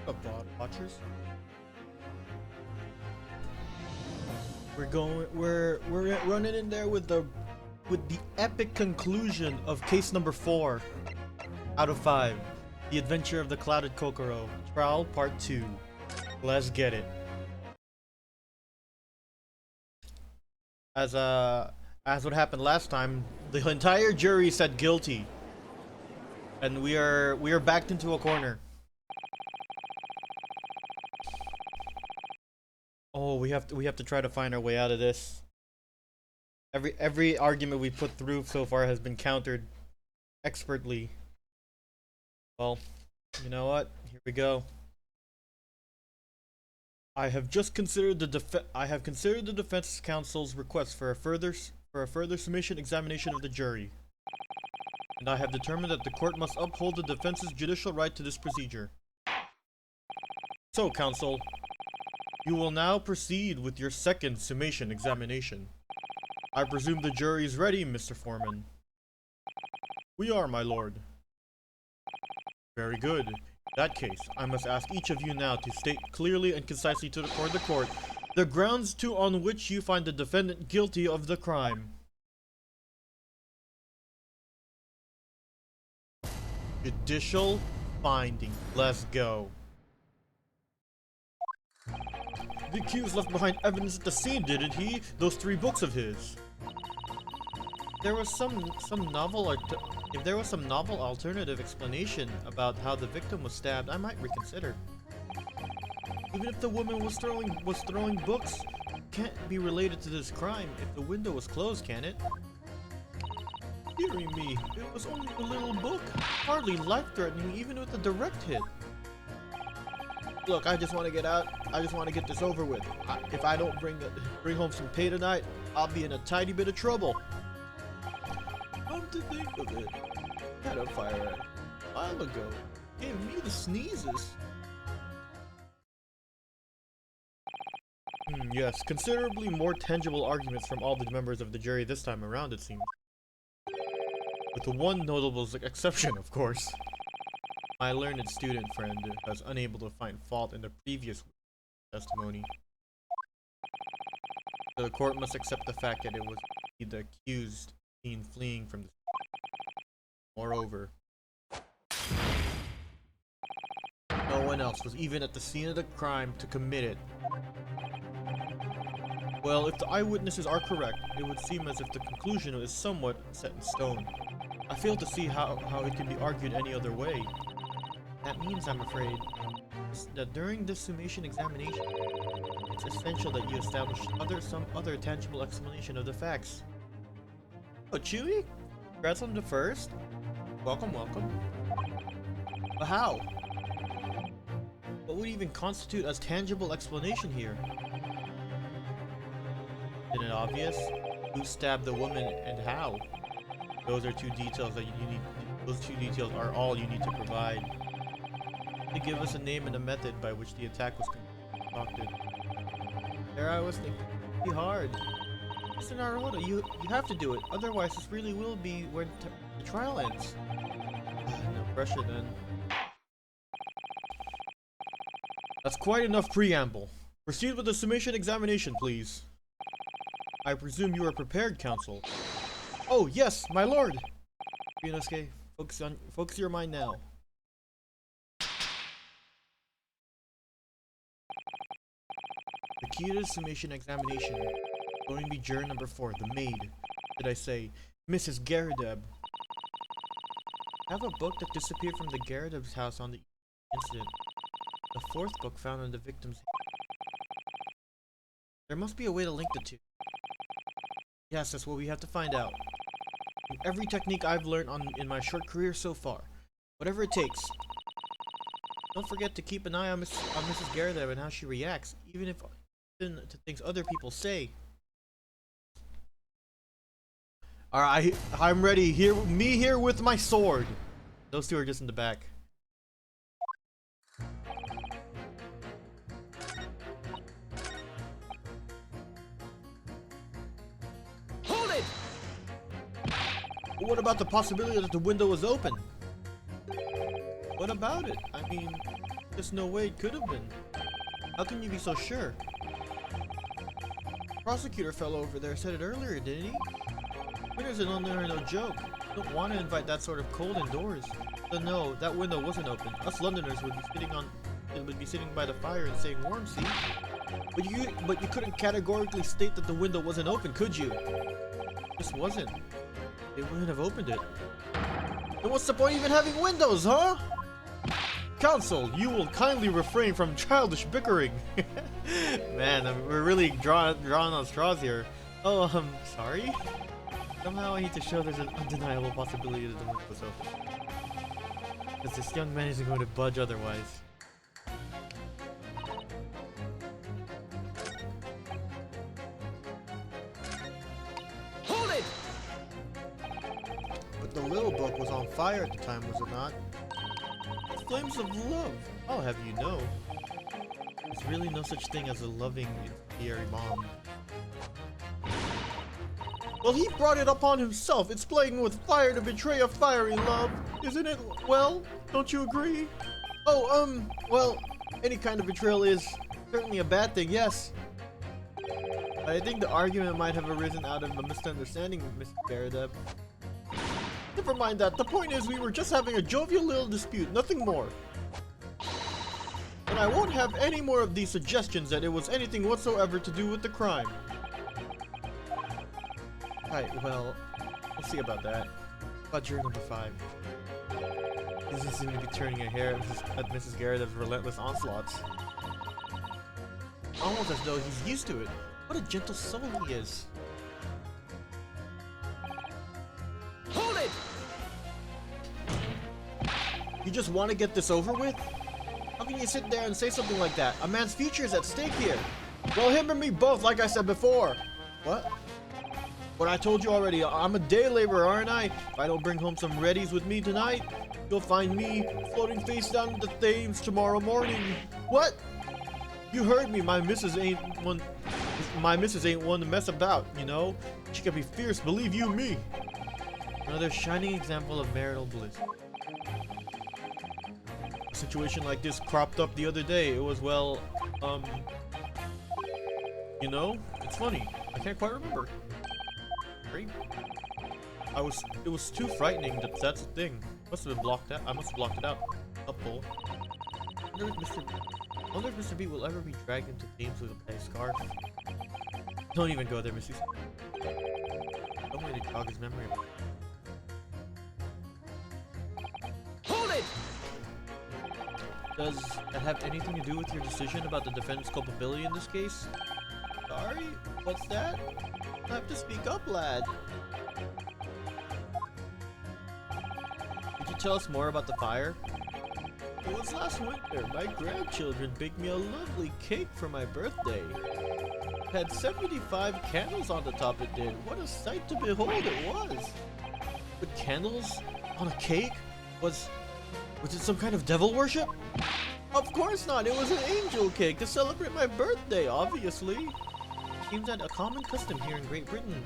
What up, bot watchers? We're running in there with the epic conclusion of case number 4 out of 5. The Adventure of the Clouded Kokoro. Trial Part 2. Let's get it. As what happened last time, the entire jury said guilty. And we are backed into a corner. Oh, we have to try to find our way out of this. Every argument we put through so far has been countered expertly. Well, you know what? Here we go. I have considered the defense counsel's request for a further submission examination of the jury. And I have determined that the court must uphold the defense's judicial right to this procedure. So, counsel, you will now proceed with your second summation examination. I presume the jury is ready, Mr. Foreman. We are, my lord. Very good. In that case, I must ask each of you now to state clearly and concisely to the court the grounds on which you find the defendant guilty of the crime. Judicial finding. Let's go. The accused left behind evidence at the scene, didn't he? Those 3 books of his. There was if there was some novel alternative explanation about how the victim was stabbed, I might reconsider. Even if the woman was throwing books, it can't be related to this crime if the window was closed, can it? Hearing me, it was only a little book, hardly life-threatening even with a direct hit. Look, I just want to get out. I just want to get this over with. If I don't bring home some pay tonight, I'll be in a tiny bit of trouble. Come to think of it, I had a fire ant a while ago. Gave me the sneezes. Yes, considerably more tangible arguments from all the members of the jury this time around, it seems. With the one notable exception, of course. My learned student friend was unable to find fault in the previous testimony. So the court must accept the fact that it was the accused seen fleeing from the scene. Moreover, no one else was even at the scene of the crime to commit it. Well, if the eyewitnesses are correct, it would seem as if the conclusion is somewhat set in stone. I fail to see how it can be argued any other way. That means, I'm afraid, that during this summation examination, it's essential that you establish some other tangible explanation of the facts. Oh, Chewie? Congrats on the first. Welcome, welcome. But how? What would even constitute as tangible explanation here? Isn't it obvious? Who stabbed the woman and how? Those are 2 details that you need. Those 2 details are all you need to provide. To give us a name and a method by which the attack was conducted. There I was thinking, it'd be hard. Mr. Naruhodo, you have to do it, otherwise this really will be where the trial ends. No pressure then. That's quite enough preamble. Proceed with the summation examination, please. I presume you are prepared, counsel. Oh yes, my lord! Ryunosuke, focus your mind now. The key to the summation examination is going to be juror number 4, the maid. Did I say, Mrs. Garadeb? I have a book that disappeared from the Garadeb's house on the incident. The 4th book found in the victim's hand. There must be a way to link the 2. Yes, that's what we have to find out. From every technique I've learned in my short career so far. Whatever it takes. Don't forget to keep an eye on Mrs. Garadeb and how she reacts, even to things other people say. Alright, I'm ready. Me here with my sword. Those 2 are just in the back. Hold it! What about the possibility that the window was open? What about it? I mean, there's no way it could have been. How can you be so sure? Prosecutor fellow over there said it earlier, didn't he? Winters in there are no joke. Don't want to invite that sort of cold indoors. But no, that window wasn't open. Us Londoners would be sitting by the fire and saying warm, see? But you couldn't categorically state that the window wasn't open, could you? It just wasn't. They wouldn't have opened it. Then what's the point even having windows, huh? Counsel, you will kindly refrain from childish bickering. Man, we're really drawing on straws here. Oh, sorry? Somehow I need to show there's an undeniable possibility that the window was open. Because this young man isn't going to budge otherwise. Hold it! But the little book was on fire at the time, was it not? Flames of love. I'll have you know. There's really no such thing as a loving incendiary bomb. Well, he brought it upon himself. It's playing with fire to betray a fiery love, isn't it? Well, don't you agree? Oh, well, any kind of betrayal is certainly a bad thing, yes. But I think the argument might have arisen out of a misunderstanding, Mr. Garrett. Never mind that. The point is we were just having a jovial little dispute, nothing more. And I won't have any more of these suggestions that it was anything whatsoever to do with the crime. Right, well, we'll see about that. About juror number 5. He doesn't seem to be turning a hair at Mrs. Garrett's relentless onslaughts. Almost as though he's used to it. What a gentle soul he is. Hold it! You just want to get this over with? How can you sit there and say something like that? A man's future is at stake here. Well, him and me both, like I said before. What? What I told you already, I'm a day laborer, aren't I? If I don't bring home some readies with me tonight, you'll find me floating face down the Thames tomorrow morning. What? You heard me, my missus ain't one to mess about, you know? She can be fierce, believe you me. Another shining example of marital bliss. A situation like this cropped up the other day. It was, well, you know, it's funny. I can't quite remember. It was too frightening. That's the thing. Must have been blocked out. I must have blocked it out. Uppull. I wonder if Mr. B will ever be dragged into games with a scarf. Don't even go there, Missy. Some way to jog his memory. Hold it! Does that have anything to do with your decision about the defendant's culpability in this case? Sorry? What's that? I have to speak up, lad. Could you tell us more about the fire? It was last winter. My grandchildren baked me a lovely cake for my birthday. It had 75 candles on the top, it did. What a sight to behold it was. With candles on a cake? Was it some kind of devil worship? Of course not. It was an angel cake to celebrate my birthday, obviously. Seems that a common custom here in Great Britain.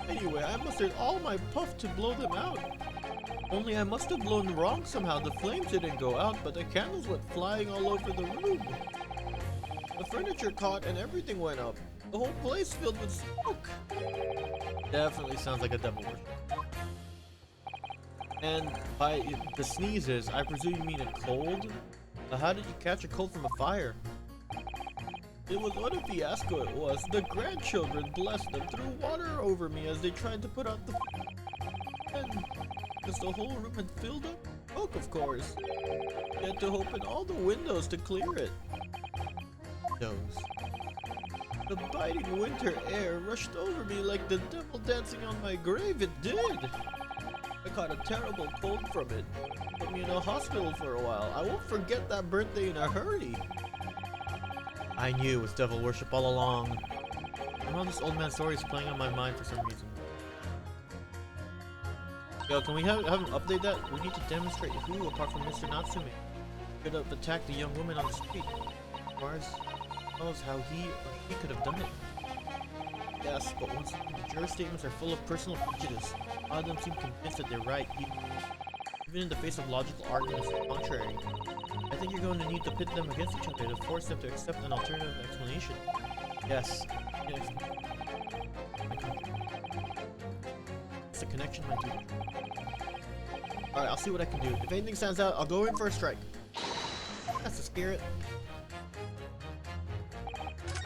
Anyway, I mustered all my puff to blow them out. Only I must have blown wrong somehow. The flames didn't go out, but the candles went flying all over the room. The furniture caught and everything went up. The whole place filled with smoke. Definitely sounds like a devil worship. And by the sneezes, I presume you mean a cold? How did you catch a cold from a fire? It was what a fiasco it was. The grandchildren, bless them, threw water over me as they tried to put out the and because the whole room had filled up with smoke, of course. You had to open all the windows to clear it. The biting winter air rushed over me like the devil dancing on my grave. It did. I caught a terrible cold from it. Put me in a hospital for a while. I won't forget that birthday in a hurry. I knew it was devil worship all along. Somehow this old man's story is playing on my mind for some reason. Yo, can we have him update that? We need to demonstrate who, apart from Mr. Natsume, could have attacked the young woman on the street. Mars knows how he or she could have done it. Yes, but once the juror statements are full of personal prejudice, a lot of them seem convinced that they're right, even in the face of logical arguments to the contrary. I think you're going to need to pit them against each other to force them to accept an alternative explanation. Yes. It's a connection, my dude. Alright, I'll see what I can do. If anything stands out, I'll go in for a strike. That's the spirit.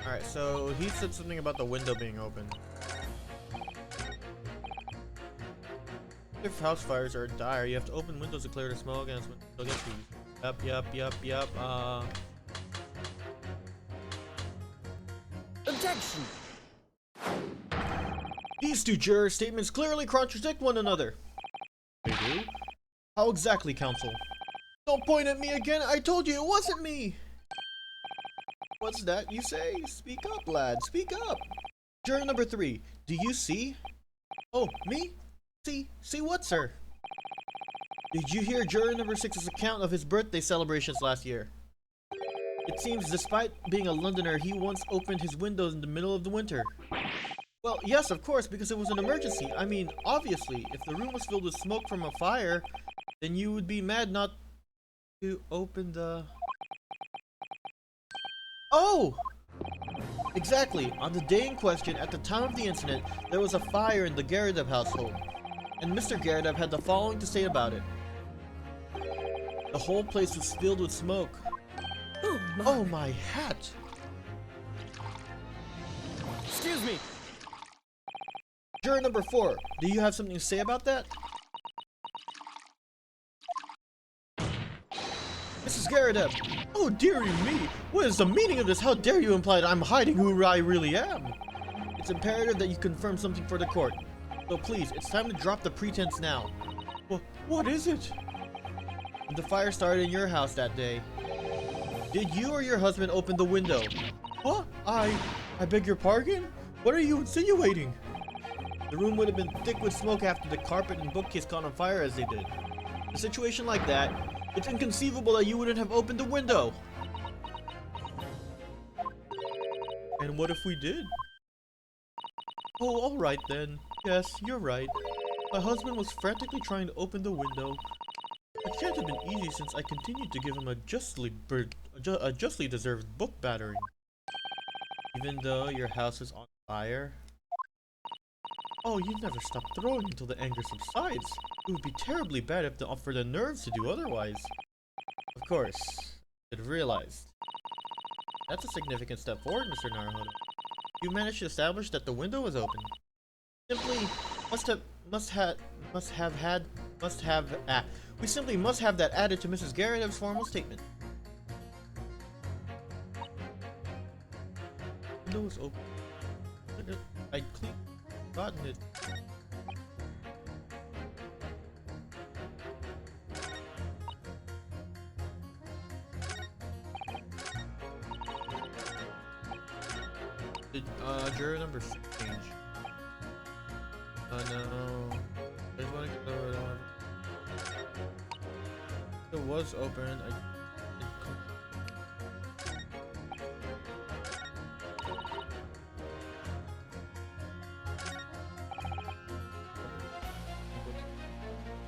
Alright, so he said something about the window being open. If house fires are dire, you have to open windows to clear the smoke and still get these. Yup. Objection! These two juror statements clearly contradict one another. They do? How exactly, counsel? Don't point at me again! I told you it wasn't me! What's that you say? Speak up, lad, speak up! Juror number 3, do you see? Oh, me? See what, sir? Did you hear juror number 6's account of his birthday celebrations last year? It seems despite being a Londoner, he once opened his windows in the middle of the winter. Well, yes, of course, because it was an emergency. I mean, obviously, if the room was filled with smoke from a fire, then you would be mad not to open the... Oh! Exactly. On the day in question, at the time of the incident, there was a fire in the Garrideb household. And Mr. Garrideb had the following to say about it. The whole place was filled with smoke. Oh my hat! Excuse me! Juror number 4, do you have something to say about that? Mrs. Garrideb! Oh dearie me! What is the meaning of this? How dare you imply that I'm hiding who I really am? It's imperative that you confirm something for the court. So please, it's time to drop the pretense now. What is it? When the fire started in your house that day, did you or your husband open the window? What? I beg your pardon? What are you insinuating? The room would have been thick with smoke after the carpet and bookcase caught on fire as they did. In a situation like that, it's inconceivable that you wouldn't have opened the window. And what if we did? Oh, alright then. Yes, you're right. My husband was frantically trying to open the window. It can't have been easy since I continued to give him a justly deserved book battering. Even though your house is on fire? Oh, you never stop throwing until the anger subsides. It would be terribly bad if for the nerves to do otherwise. Of course, I had realized. That's a significant step forward, Mr. Naruhodo. You managed to establish that the window was open. Simply we simply must have that added to Mrs. Garrideb's formal statement. The window was open. I'd gotten it. Did juror number 6 change? Oh no. I just want to get over it. It was open.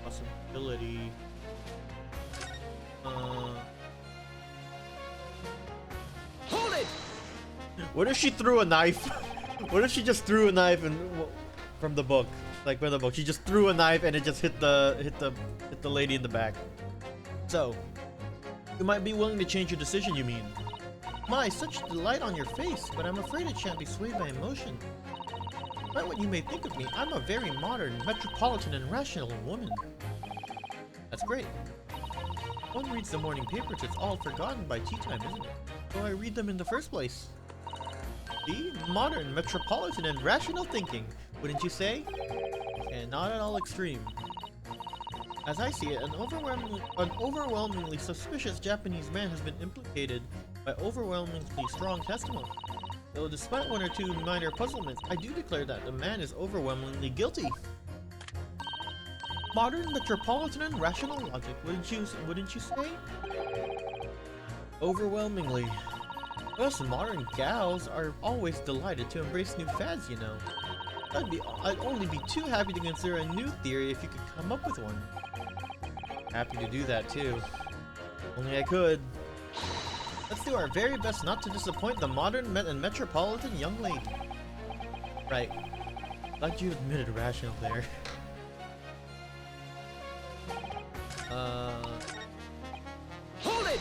Possibility. Hold it! What if she threw a knife? What if she just threw a knife and from the book, like from the book, she just threw a knife and it just hit the lady in the back. So, you might be willing to change your decision. You mean? My, such delight on your face, but I'm afraid it shan't be swayed by emotion. Despite what you may think of me, I'm a very modern, metropolitan, and rational woman. That's great. One reads the morning papers, it's all forgotten by tea time, isn't it? So I read them in the first place. See? Modern, metropolitan, and rational thinking, wouldn't you say? And not at all extreme. As I see it, an overwhelmingly suspicious Japanese man has been implicated by overwhelmingly strong testimony. Though despite one or two minor puzzlements, I do declare that the man is overwhelmingly guilty. Modern, metropolitan, and rational logic, wouldn't you say? Overwhelmingly. Us modern gals are always delighted to embrace new fads, you know. I'd only be too happy to consider a new theory if you could come up with one. Happy to do that too. Only I could. Let's do our very best not to disappoint the modern and metropolitan young lady. Right. Glad you admitted rational there. Hold it!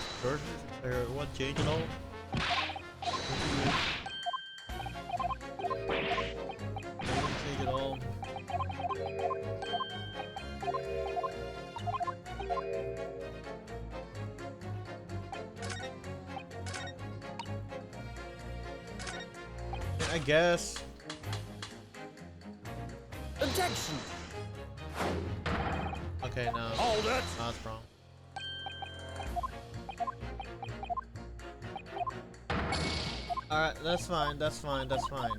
What change at all? Change at all. I guess. Objection! Okay, no. All that! No, that's wrong. Alright, that's fine, that's fine, that's fine.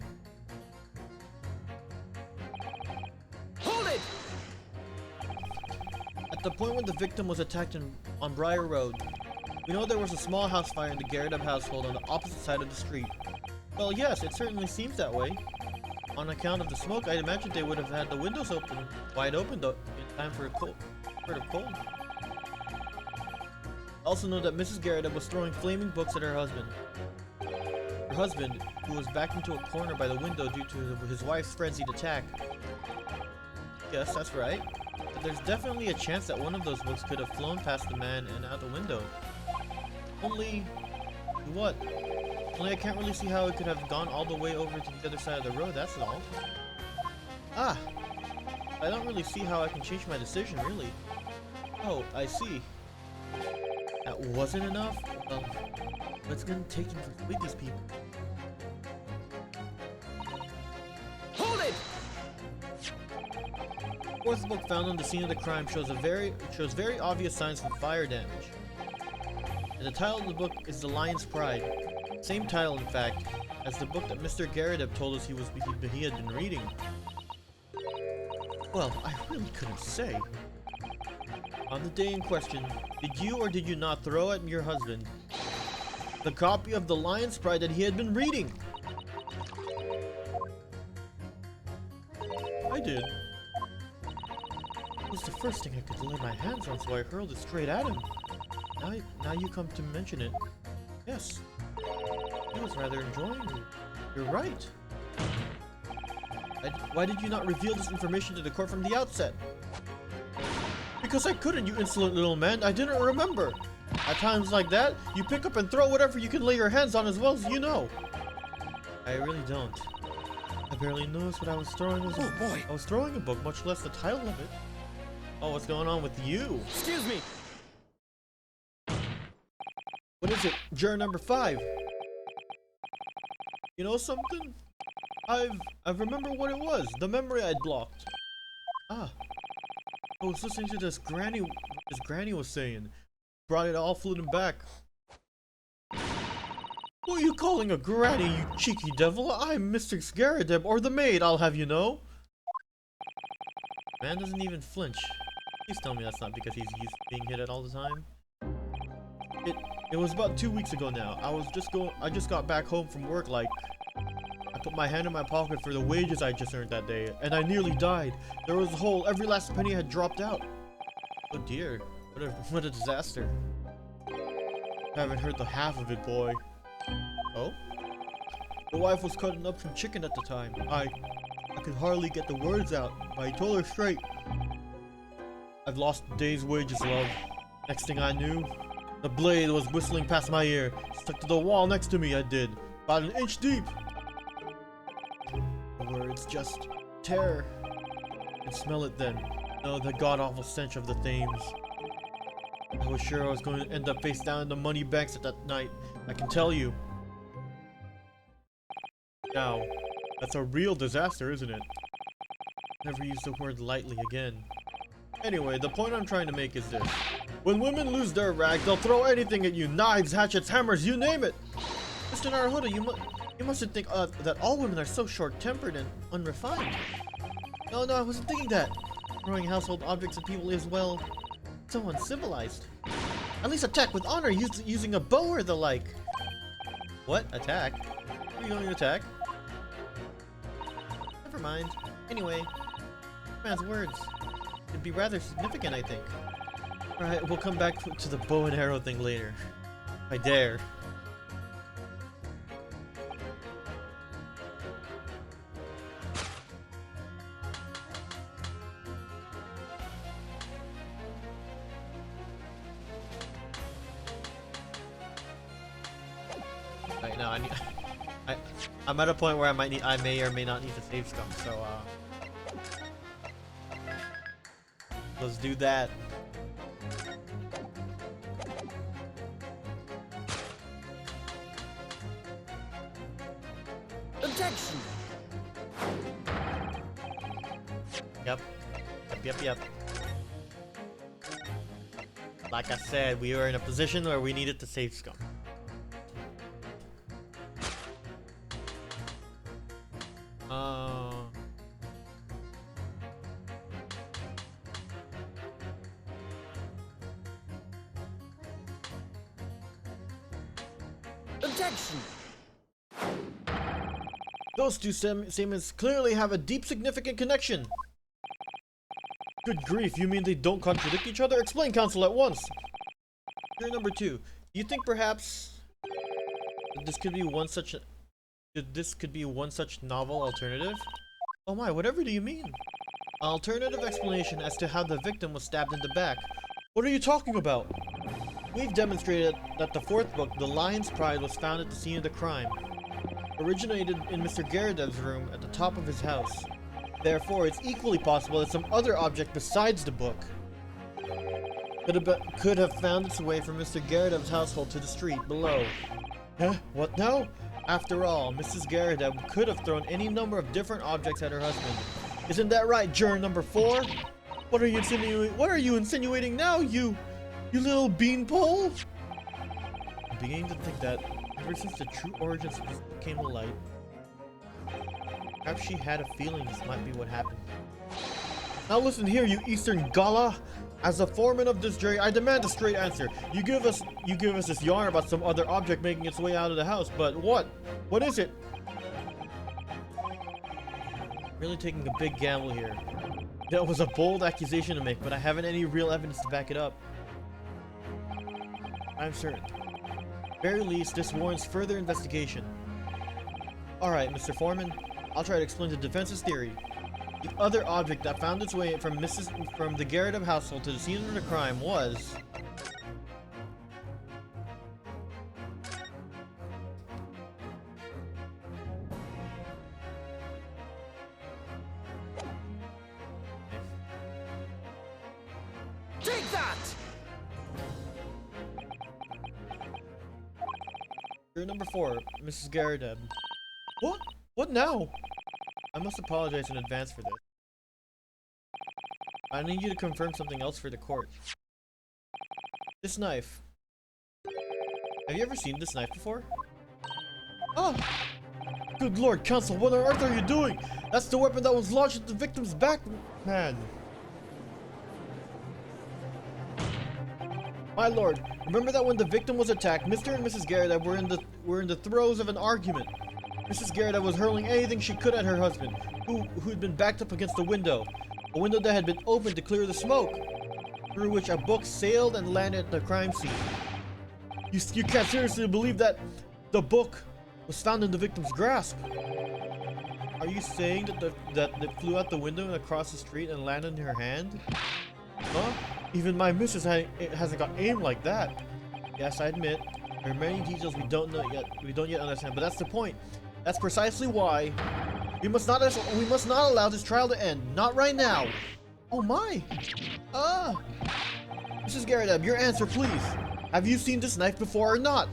Hold it! At the point when the victim was attacked on Briar Road, we know there was a small house fire in the Garrett household on the opposite side of the street. Well, yes, it certainly seems that way. On account of the smoke, I'd imagine they would have had the windows wide open though, in time for a cold. Also know that Mrs. Garrett was throwing flaming books at her husband. Her husband, who was backed into a corner by the window due to his wife's frenzied attack. Yes, that's right. But there's definitely a chance that one of those books could have flown past the man and out the window. Only... what? Only I can't really see how it could have gone all the way over to the other side of the road, that's all. Ah! I don't really see how I can change my decision, really. Oh, I see. That wasn't enough? Well, what's gonna take to persuade these people? Hold it! The fourth book found on the scene of the crime shows very obvious signs of fire damage. And the title of the book is The Lion's Pride. Same title, in fact, as the book that Mr. Garrett told us he had been reading. Well, I really couldn't say. On the day in question, did you or did you not throw at your husband the copy of The Lion's Pride that he had been reading? I did. It was the first thing I could lay my hands on, so I hurled it straight at him. Now you come to mention it. Yes. He was rather enjoying it. You're right. Why did you not reveal this information to the court from the outset? Because I couldn't, you insolent little man. I didn't remember. At times like that, you pick up and throw whatever you can lay your hands on as well as you know. I really don't. I barely noticed what I was throwing. Oh boy. I was throwing a book, much less the title of it. Oh, what's going on with you? Excuse me! What is it? Juror number 5. You know something? I remember what it was. The memory I'd blocked. Ah. I was listening to this granny was saying. Brought it all floating back. Who are you calling a granny, you cheeky devil? I'm Mr. Scaradeb, or the maid, I'll have you know. Man doesn't even flinch. Please tell me that's not because he's used to being hit at all the time. It was about 2 weeks ago now. I just got back home from work like... I put my hand in my pocket for the wages I just earned that day, and I nearly died. There was a hole, every last penny had dropped out. Oh dear, what a disaster. I haven't heard the half of it, boy. Oh? The wife was cutting up some chicken at the time. I could hardly get the words out, but I told her straight. I've lost a day's wages, love. Next thing I knew, the blade was whistling past my ear. Stuck to the wall next to me, I did. About an inch deep. The words just terror. I could smell it then. No, the god-awful stench of the Thames. I was sure I was going to end up face down in the money banks at that night. I can tell you. Now, that's a real disaster, isn't it? Never use the word lightly again. Anyway, the point I'm trying to make is this. When women lose their rag, they'll throw anything at you. Knives, hatchets, hammers, you name it. Mr. Naruhodo, you mustn't think that all women are so short-tempered and unrefined. No, I wasn't thinking that. Throwing household objects at people is, well, so uncivilized. At least attack with honor using a bow or the like. What? Attack? Are you going to attack? Never mind. Anyway, man's words. It'd be rather significant, I think. Alright, we'll come back to the bow and arrow thing later. If I dare. Right now, I'm at a point where I may or may not need to save scum, so let's do that. Objection! Yep. Like I said, we were in a position where we needed to save scum. Objection! Those two statements clearly have a deep, significant connection. Good grief, you mean they don't contradict each other? Explain, counsel, at once. Here, number 2. Do you think perhaps this could be one such novel alternative? Oh my, whatever do you mean? An alternative explanation as to how the victim was stabbed in the back. What are you talking about? We've demonstrated that the 4th book, The Lion's Pride, was found at the scene of the crime. Originated in Mr. Garadev's room at the top of his house. Therefore, it's equally possible that some other object besides the book could have found its way from Mr. Garadev's household to the street below. Huh? What now? After all, Mrs. Garadev could have thrown any number of different objects at her husband. Isn't that right, juror number 4? What are you insinuating now, you little beanpole? I'm beginning to think that ever since the true origins of this book came to light, perhaps she had a feeling this might be what happened. Now listen here, you Eastern Gala. As the foreman of this jury, I demand a straight answer. You give us this yarn about some other object making its way out of the house, but what? What is it? Really taking a big gamble here. That was a bold accusation to make, but I haven't any real evidence to back it up. I'm certain. At the very least, this warrants further investigation. Alright, Mr. Foreman. I'll try to explain the defense's theory. The other object that found its way from the Garadev household to the scene of the crime was... Take that! Juror number 4, Mrs. Garadev. What? What now? I must apologize in advance for this. I need you to confirm something else for the court. This knife. Have you ever seen this knife before? Oh! Good lord, counsel, what on earth are you doing? That's the weapon that was launched at the victim's back, man. My lord, remember that when the victim was attacked, Mr. and Mrs. Garadev were in the throes of an argument. Mrs. Garadev was hurling anything she could at her husband, who'd been backed up against the window. A window that had been opened to clear the smoke, through which a book sailed and landed at the crime scene. You can't seriously believe that the book was found in the victim's grasp. Are you saying that it flew out the window and across the street and landed in her hand? Huh? Even my missus hasn't got aim like that. Yes, I admit, there are many details we don't yet understand, but that's the point. That's precisely why we must not allow this trial to end. Not right now. Oh my. Mrs. Garadev, your answer, please. Have you seen this knife before or not?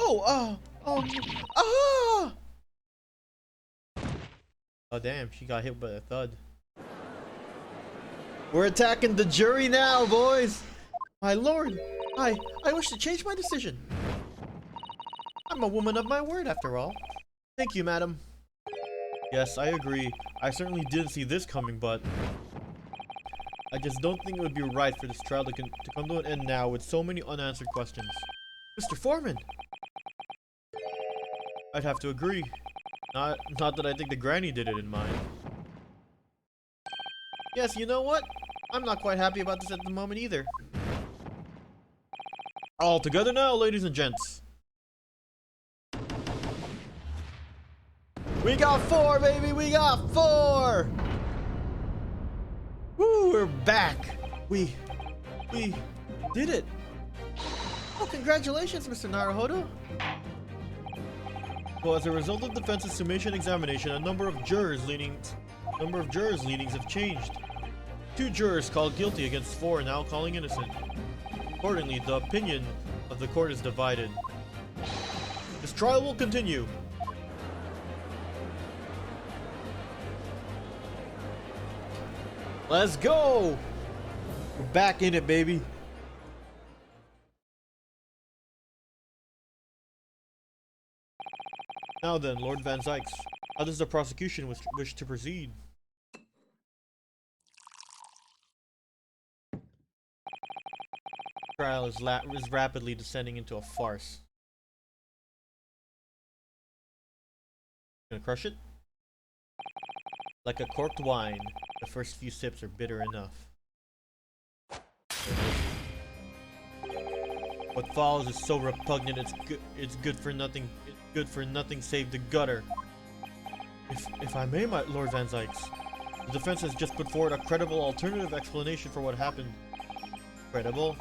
Oh, Oh damn, she got hit by a thud. We're attacking the jury now, boys. My lord, I wish to change my decision. I'm a woman of my word, after all. Thank you, madam. Yes, I agree. I certainly didn't see this coming, but I just don't think it would be right for this trial to come to an end now with so many unanswered questions. Mr. Foreman! I'd have to agree. Not that I think the granny did it in mind. Yes, you know what? I'm not quite happy about this at the moment either. All together now, ladies and gents. We got 4, baby! We got 4! Woo, we're back! We did it! Oh, congratulations, Mr. Naruhodo! Well, as a result of the defense's summation examination, a number of jurors' leanings have changed. 2 jurors called guilty against 4 now calling innocent. Accordingly, the opinion of the court is divided. This trial will continue. Let's go! We're back in it, baby. Now then, Lord Van Zykes, how does the prosecution wish to proceed? The trial is rapidly descending into a farce. Gonna crush it? Like a corked wine, the first few sips are bitter enough. What follows is so repugnant, it's good for nothing. It's good for nothing save the gutter. If I may, my Lord Van Zykes, the defense has just put forward a credible alternative explanation for what happened. Credible?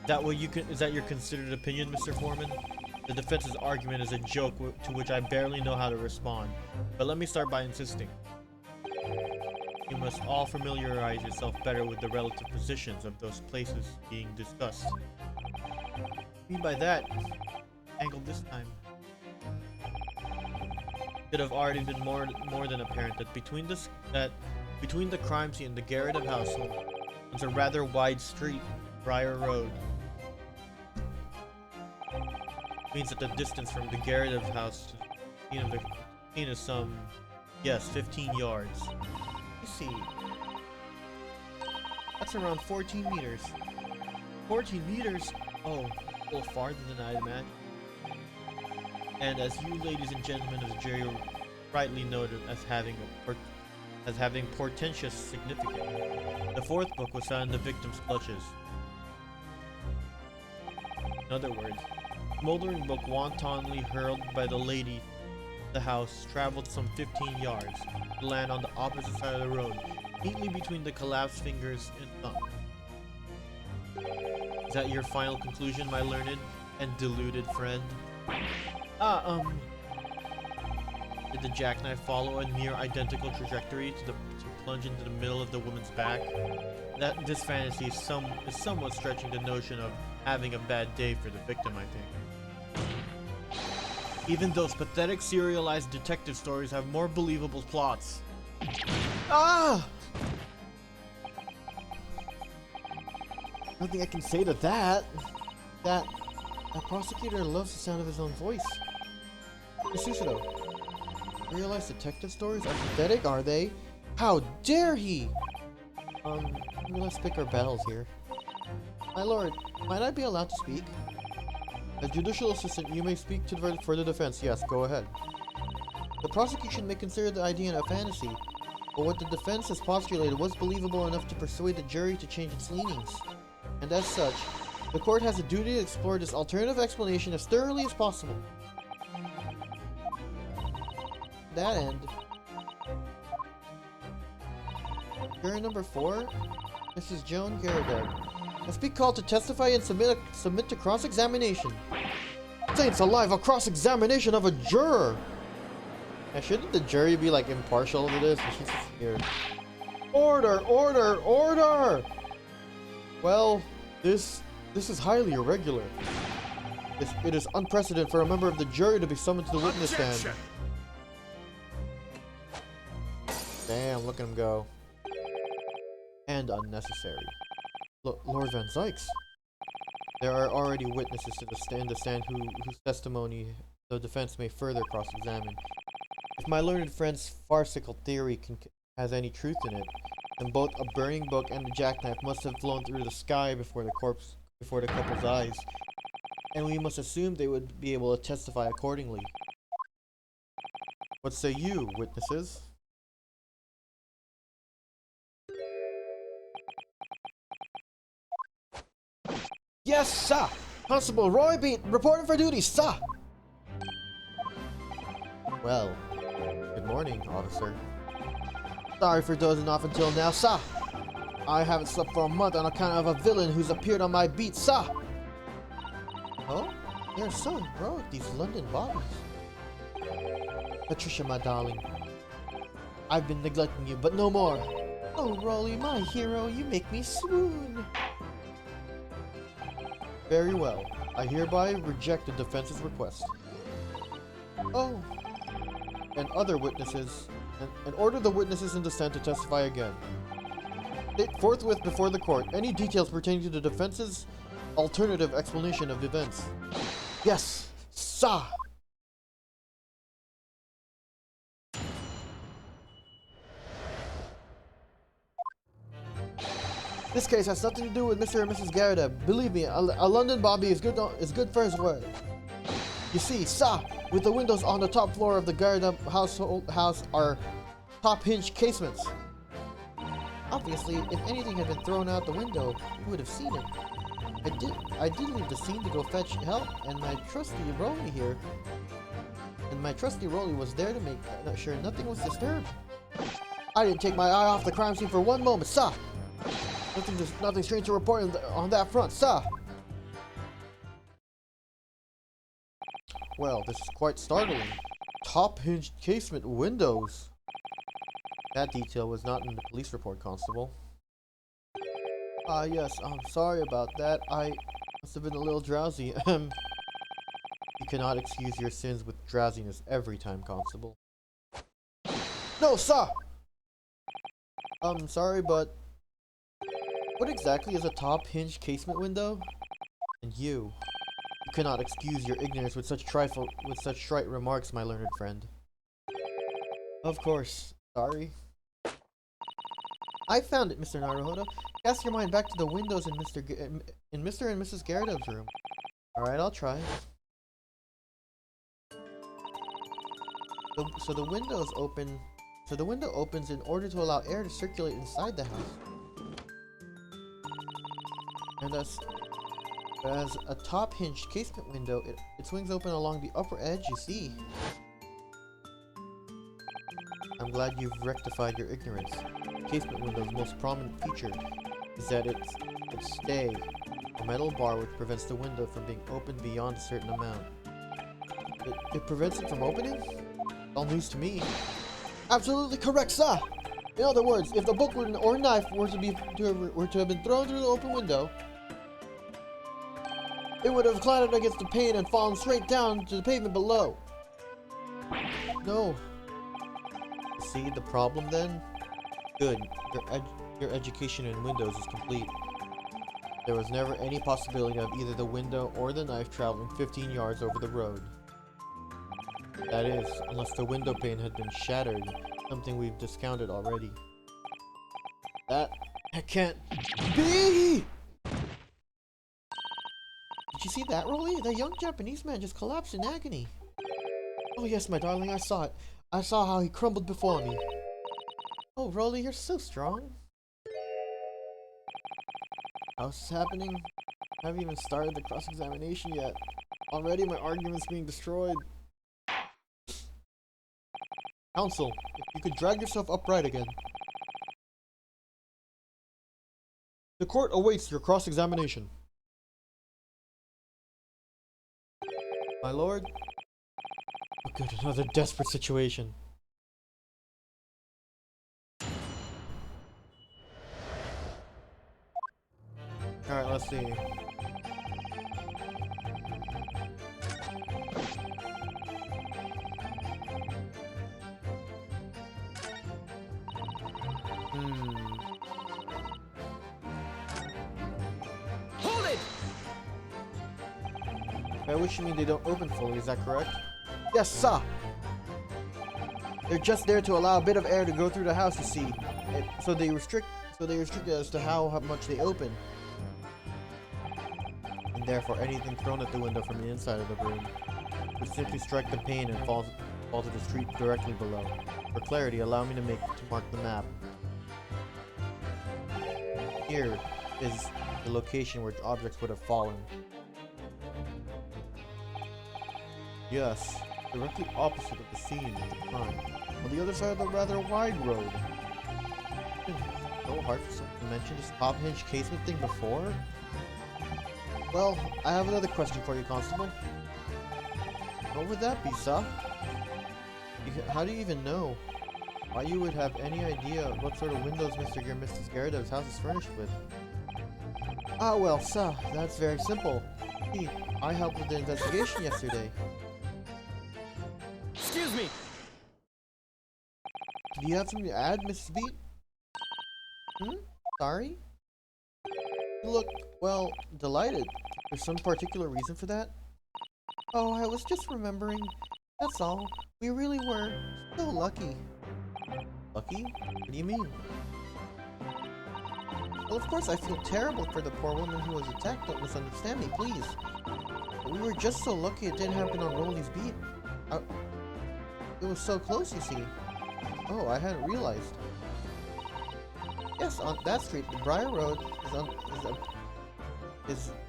Is that your considered opinion, Mr. Foreman? The defense's argument is a joke to which I barely know how to respond. But let me start by insisting. You must all familiarize yourself better with the relative positions of those places being discussed. What do you mean by that? Angled this time. It should have already been more than apparent that between the crime scene and the Garrett household was a rather wide street, Briar Road. Means that the distance from the Garrett house to the scene is some, yes, 15 yards. You see, that's around 14 meters. 14 meters? Oh, a little farther than I'd imagine. And as you ladies and gentlemen of the jury rightly noted as having portentous significance, the 4th book was found in the victim's clutches. In other words, the smoldering book wantonly hurled by the lady the house traveled some 15 yards to land on the opposite side of the road, neatly between the collapsed fingers and thumb. Is that your final conclusion, my learned and deluded friend? Did the jackknife follow a near identical trajectory to plunge into the middle of the woman's back? This fantasy is somewhat stretching the notion of having a bad day for the victim, I think. Even those pathetic serialized detective stories have more believable plots. Ah! Nothing I can say to that. That prosecutor loves the sound of his own voice. Susudo, realize detective stories are pathetic, are they? How dare he? Let's pick our battles here. My lord, might I be allowed to speak? As judicial assistant, you may speak for the defense. Yes, go ahead. The prosecution may consider the idea a fantasy, but what the defense has postulated was believable enough to persuade the jury to change its leanings. And as such, the court has a duty to explore this alternative explanation as thoroughly as possible. To that end, juror number 4, Mrs. Joan Garrett, must be called to testify and submit to cross-examination. Saints alive, a cross-examination of a juror! Now, shouldn't the jury be like impartial to this? She's just here. Order! Order! Order! Well, this is highly irregular. It is unprecedented for a member of the jury to be summoned to the witness stand. Damn, look at him go. And unnecessary. Lord Van Zykes, there are already witnesses to the stand whose testimony the defense may further cross-examine. If my learned friend's farcical theory has any truth in it, then both a burning book and the jackknife must have flown through the sky before the couple's eyes. and we must assume they would be able to testify accordingly. What say you, witnesses? Yes, sir! Constable Roy Beat, reporting for duty, sir! Well, good morning, officer. Sorry for dozing off until now, sir. I haven't slept for a month on account of a villain who's appeared on my beat, sir. Oh? They're so heroic, these London bobbies. Patricia, my darling. I've been neglecting you, but no more. Oh, Rolly, my hero, you make me swoon. Very well. I hereby reject the defense's request. Oh. And other witnesses, and order the witnesses in dissent to testify again. State forthwith before the court any details pertaining to the defense's alternative explanation of the events. Yes, sir! This case has nothing to do with Mr. and Mrs. Garrett. Believe me, a London Bobby is good for his word. You see, sir, with the windows on the top floor of the Garrett house are top hinge casements. Obviously, if anything had been thrown out the window, you would have seen it. I did leave the scene to go fetch help, and my trusty Rolly here. And my trusty Rolly was there to make sure nothing was disturbed. I didn't take my eye off the crime scene for one moment, sir. Nothing strange to report on that front, sir. Well, this is quite startling. Top hinged casement windows. That detail was not in the police report, Constable. Yes, I'm sorry about that. I must have been a little drowsy. You cannot excuse your sins with drowsiness every time, Constable. No, sir! I'm sorry, but what exactly is a top hinged casement window? And you cannot excuse your ignorance with such trite remarks, my learned friend. Of course. Sorry. I found it, Mr. Naruhodo. Cast your mind back to the windows in Mr. and Mrs. Gyarados' room. Alright, I'll try. So the window opens in order to allow air to circulate inside the house. And as a top hinged casement window, it swings open along the upper edge, you see. I'm glad you've rectified your ignorance. Casement window's most prominent feature is that its stay, a metal bar which prevents the window from being opened beyond a certain amount. It prevents it from opening? All news to me. Absolutely correct, sir! In other words, if the book or knife were to have been thrown through the open window, it would have clattered against the pane and fallen straight down to the pavement below. No. See the problem then? Good. Your education in windows is complete. There was never any possibility of either the window or the knife traveling 15 yards over the road. That is, unless the window pane had been shattered, something we've discounted already. That can't be! Did you see that, Rolly? The young Japanese man just collapsed in agony. Oh yes, my darling, I saw it. I saw how he crumbled before me. Oh, Rolly, you're so strong. How's this happening? I haven't even started the cross-examination yet. Already my argument's being destroyed. Counsel, if you could drag yourself upright again. The court awaits your cross-examination. My lord? Oh good, another desperate situation. Alright, let's see. Hold it! By which you mean they don't open fully, is that correct? Yes, sir! They're just there to allow a bit of air to go through the house, you see. So they restrict as to how much they open. And and therefore anything thrown at the window from the inside of the room would simply strike the pane and fall to the street directly below. For clarity, allow me to mark the map. Here is the location where objects would have fallen. Yes, directly opposite of the scene of the crime, on the other side of the rather wide road. So hard for someone to mention this top hinge casement thing before? Well, I have another question for you, Constable. What would that be, sir? How do you even know why you would have any idea what sort of windows Mr. or Mrs. Garridow's house is furnished with? Ah, well, sir, that's very simple. See, I helped with the investigation yesterday. Excuse me! Do you have something to add, Mrs. Beat? Sorry? You look, well, delighted. There's some particular reason for that? Oh, I was just remembering. That's all. We really were so lucky. Lucky? What do you mean? Well, of course I feel terrible for the poor woman who was attacked. Don't misunderstand me, please. But we were just so lucky it didn't happen on Rolly's beat. It was so close, you see. Oh, I hadn't realized. Yes, on that street, the Briar Road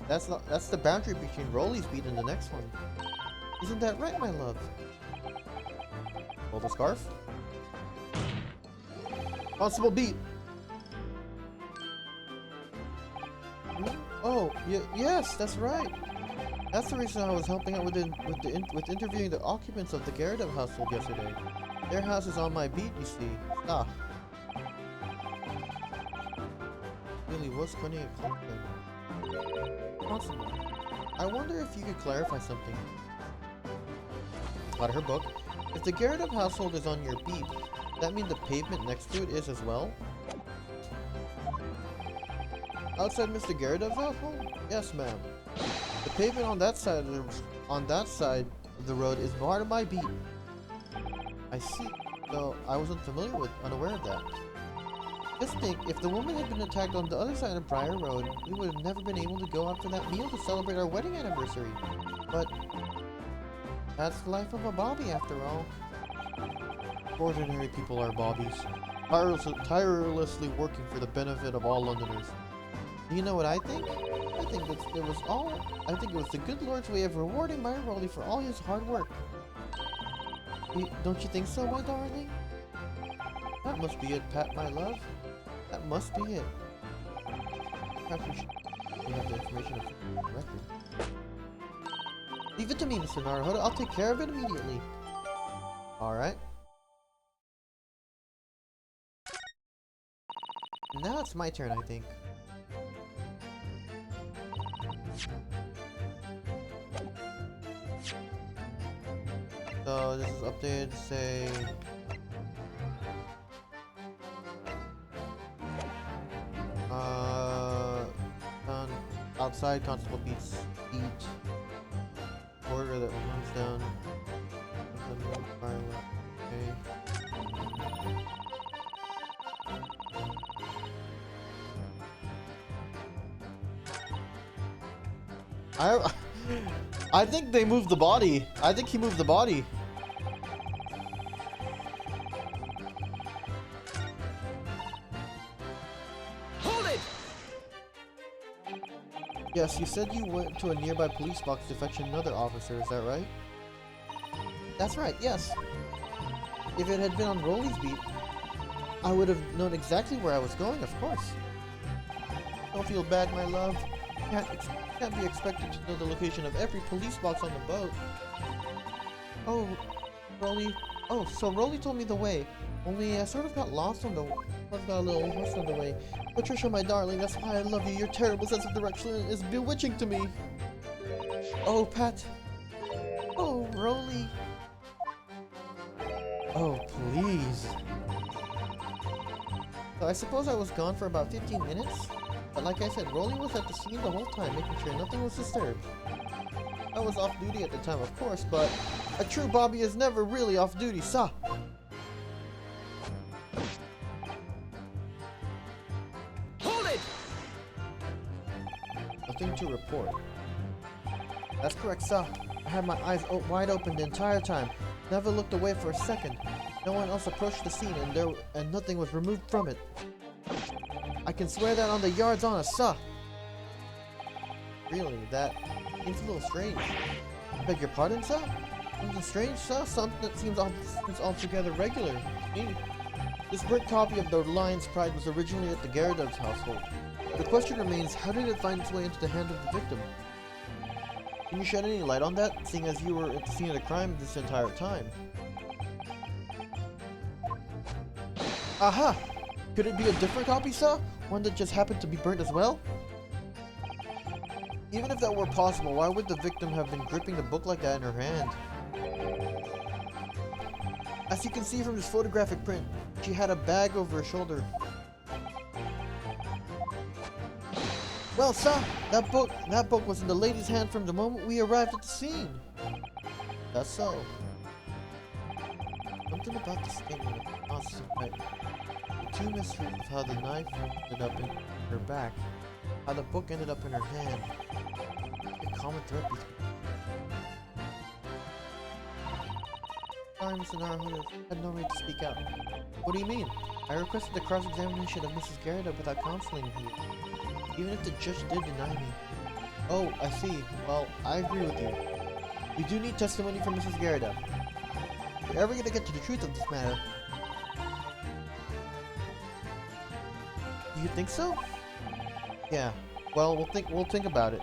that's the boundary between Rolly's beat and the next one. Isn't that right, my love? Hold the scarf. Constable Beat. Oh, yes, that's right. That's the reason I was helping out with interviewing the occupants of the Garridow household yesterday. Their house is on my beat, you see. Ah. Really was funny a compliment. Constable, I wonder if you could clarify something. Out of her book, if the Garridow household is on your beat, does that mean the pavement next to it is as well? Outside Mr. Garridow's household? Yes, ma'am. The pavement on that side of the road is part of my beat. I see. Though I wasn't unaware of that. Just think, if the woman had been attacked on the other side of Briar Road, we would have never been able to go out for that meal to celebrate our wedding anniversary. But that's the life of a Bobby, after all. Ordinary people are Bobbies, tirelessly working for the benefit of all Londoners. Do you know what I think? I think it was the good Lord's way of rewarding my Rolly for all his hard work. Don't you think so, my darling? That must be it, Pat, my love. That must be it. Perhaps we have the information of the record. Leave it to me, Mr. Naruhodo. I'll take care of it immediately. Alright. Now it's my turn, I think. So this is updated to say outside Constable Beat's beat order that runs down. Okay. I think they moved the body. I think he moved the body. Hold it! Yes, you said you went to a nearby police box to fetch another officer, is that right? That's right, yes. If it had been on Rolly's beat, I would have known exactly where I was going, of course. Don't feel bad, my love. Can't be expected to know the location of every police box on the boat. Oh, Rolly. Oh, so Rolly told me the way. Only I sort of got lost on the... got a little lost on the way. Patricia, my darling, that's why I love you. Your terrible sense of direction is bewitching to me. Oh, Pat. Oh, Rolly. Oh, please. So I suppose I was gone for about 15 minutes? But like I said, Rolly was at the scene the whole time, making sure nothing was disturbed. I was off duty at the time, of course, but a true Bobby is never really off duty, sah! Hold it! Nothing to report. That's correct, sir. I had my eyes wide open the entire time. Never looked away for a second. No one else approached the scene and nothing was removed from it. I can swear that on the yard's honor, sir. Really, that seems a little strange. I beg your pardon, sir? Something strange, sir? Something that seems altogether regular to me. This brick copy of the Lion's Pride was originally at the Gyarados household. The question remains, how did it find its way into the hand of the victim? Can you shed any light on that, seeing as you were at the scene of the crime this entire time? Aha! Could it be a different copy, sir? One that just happened to be burnt as well? Even if that were possible, why would the victim have been gripping the book like that in her hand? As you can see from this photographic print, she had a bag over her shoulder. Well, sir, that book was in the lady's hand from the moment we arrived at the scene. That's so. Something about the statement of constant night. The two mysteries of how the knife ended up in her back, how the book ended up in her hand. A common thread between. Sorry, Mr. Naruhodo, I had no right to speak out. What do you mean? I requested the cross-examination of Mrs. Garrett without counseling here, even if the judge did deny me. Oh, I see. Well, I agree with you. We do need testimony from Mrs. Garrett. If we're ever gonna get to the truth of this matter. Do you think so? Yeah. Well, we'll think about it.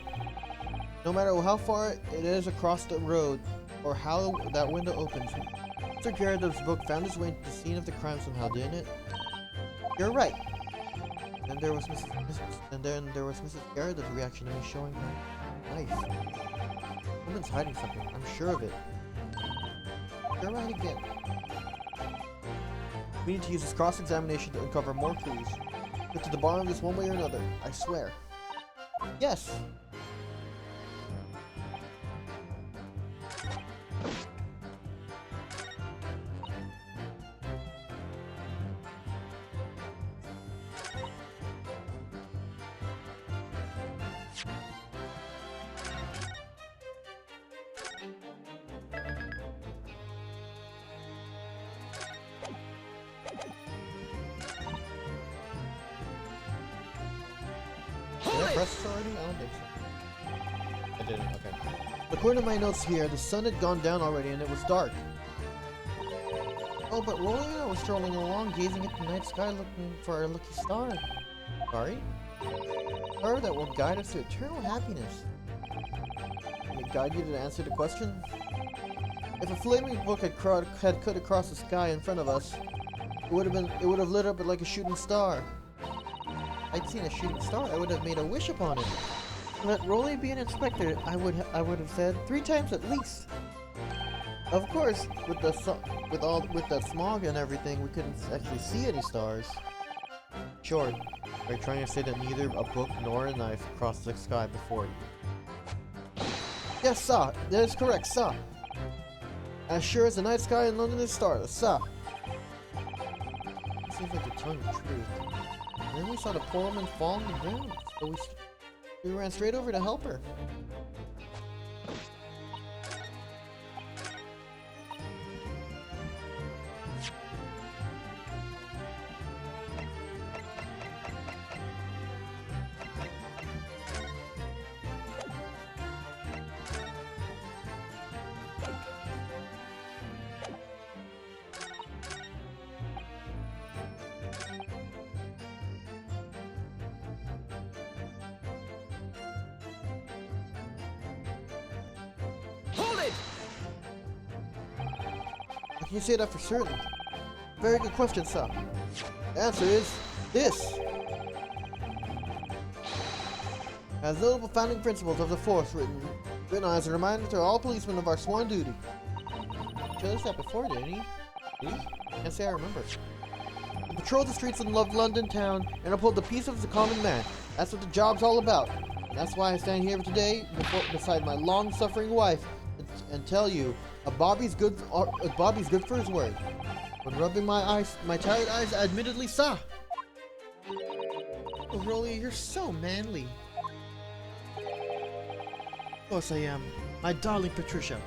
No matter how far it is across the road, or how that window opens, Mr. Gyarados' book found its way into the scene of the crime somehow, didn't it? You're right. And there was Mrs. Gyarados' reaction to me showing her knife. Woman's hiding something. I'm sure of it. You're right again. We need to use this cross-examination to uncover more clues. Get to the bottom of this one way or another. I swear. Yes. Did I press this already? I don't think so. I didn't, okay. According to my notes here, the sun had gone down already and it was dark. Oh, but Roy and I was strolling along, gazing at the night sky looking for our lucky star. Sorry? Star that will guide us to eternal happiness. Can it guide you to answer the question? If a flaming book had cut across the sky in front of us, it would have lit up like a shooting star. I'd seen a shooting star, I would have made a wish upon it. Let Rolly be an inspector, I would have said 3 times at least. Of course, with that smog and everything, we couldn't actually see any stars. Sure, are you trying to say that neither a book nor a knife crossed the sky before you? Yes, sir, that is correct, sir. As sure as the night sky in London is starless, sir. It seems like the tongue of truth. And then we saw the poor woman fall on the ground, so we ran straight over to help her. Hold it! How can you say that for certain? Very good question, sir. The answer is this. As notable founding principles of the force written on as a reminder to all policemen of our sworn duty. Showed us that before, didn't he? Did he? Can't say I remember. To patrol the streets of London town and uphold the peace of the common man. That's what the job's all about. And that's why I stand here today beside my long-suffering wife and tell you, Bobby's good for his word. When rubbing my tired eyes, I admittedly saw. Oh, Rolly, you're so manly. course I am. My darling Patricia.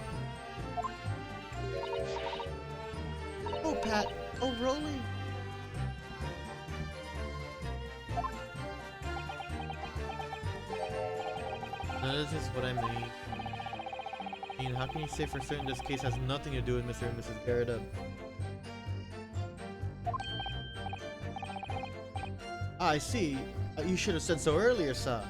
Oh, Pat. Oh, Rolly. No, this is what I mean. I mean, how can you say for certain this case has nothing to do with Mr. and Mrs. Garrett? Ah, I see. You should have said so earlier, sir.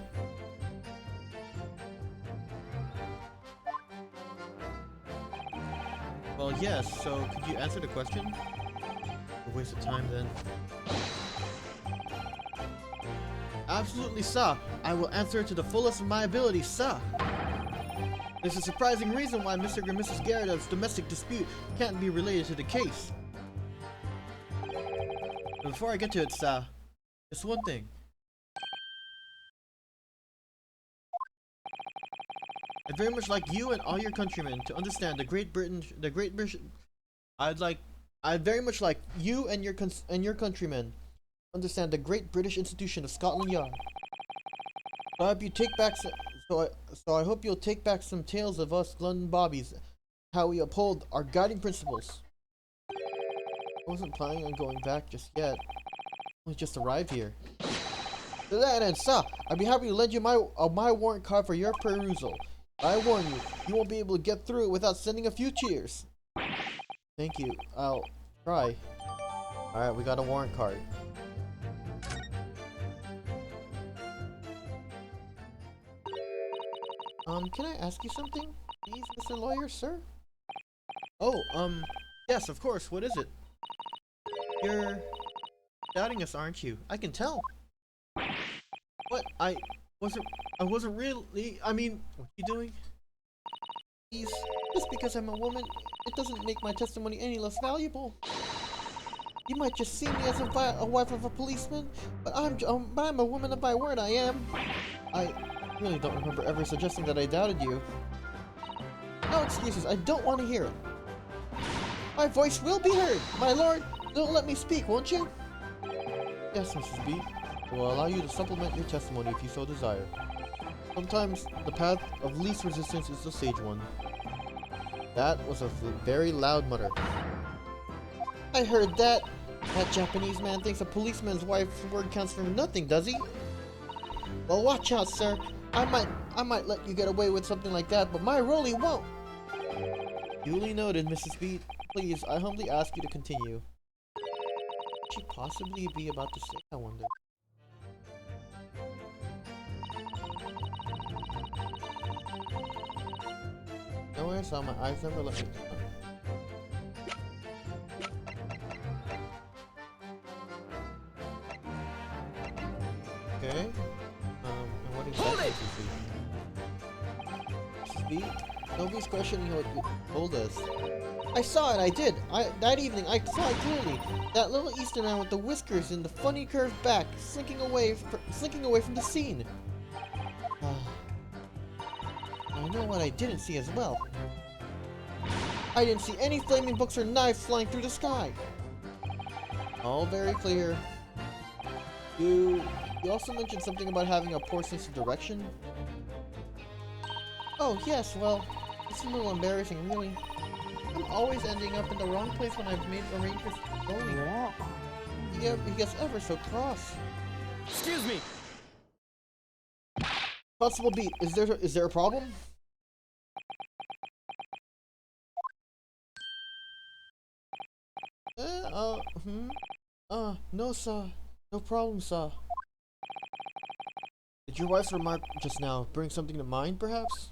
Well, yes, so could you answer the question? A waste of time then. Absolutely, sir. I will answer it to the fullest of my ability, sir. There's a surprising reason why Mr. and Mrs. Garrett's domestic dispute can't be related to the case. But before I get to it, sir, just one thing. I'd very much like you and all your countrymen to understand I'd very much like you and your countrymen understand the great British institution of Scotland Yard. So I hope you take back I hope you'll take back some tales of us London bobbies, how we uphold our guiding principles. I wasn't planning on going back just yet. We just arrived here. To that end, sir, I'd be happy to lend you my warrant card for your perusal. I warn you, you won't be able to get through it without sending a few cheers. Thank you. I'll try. Alright, we got a warrant card. Can I ask you something? Please, Mr. Lawyer, sir? Oh, yes, of course. What is it? You're doubting us, aren't you? I can tell. What? I wasn't really, I mean, what are you doing? Please, just because I'm a woman, it doesn't make my testimony any less valuable. You might just see me as a wife of a policeman, but I'm a woman of my word, I am. I really don't remember ever suggesting that I doubted you. No excuses, I don't want to hear it. My voice will be heard. My lord, don't let me speak, won't you? Yes, Mrs. B. I will allow you to supplement your testimony if you so desire. Sometimes the path of least resistance is the sage one. That was a very loud mutter. I heard that. That Japanese man thinks a policeman's wife's word counts for nothing, does he? Well, watch out, sir. I might let you get away with something like that, but my Rolly won't. Duly noted, Mrs. B. Please, I humbly ask you to continue. Could she possibly be about to say, I wonder? Nowhere saw my eyes never let me down. Okay. And what exactly did you see? Speak? Nobody's questioning what you told us. I saw it, I did. That evening, I saw it clearly. That little Eastern man with the whiskers and the funny curved back, slinking away from the scene. I know what I didn't see as well. I didn't see any flaming books or knives flying through the sky. All very clear. You also mentioned something about having a poor sense of direction. Oh yes, well, it's a little embarrassing, really. I'm always ending up in the wrong place when I've made arrangements for going. He gets ever so cross. Excuse me. Constable Beat, is there a problem? No, sir. No problem, sir. Did your wife's remark just now bring something to mind, perhaps?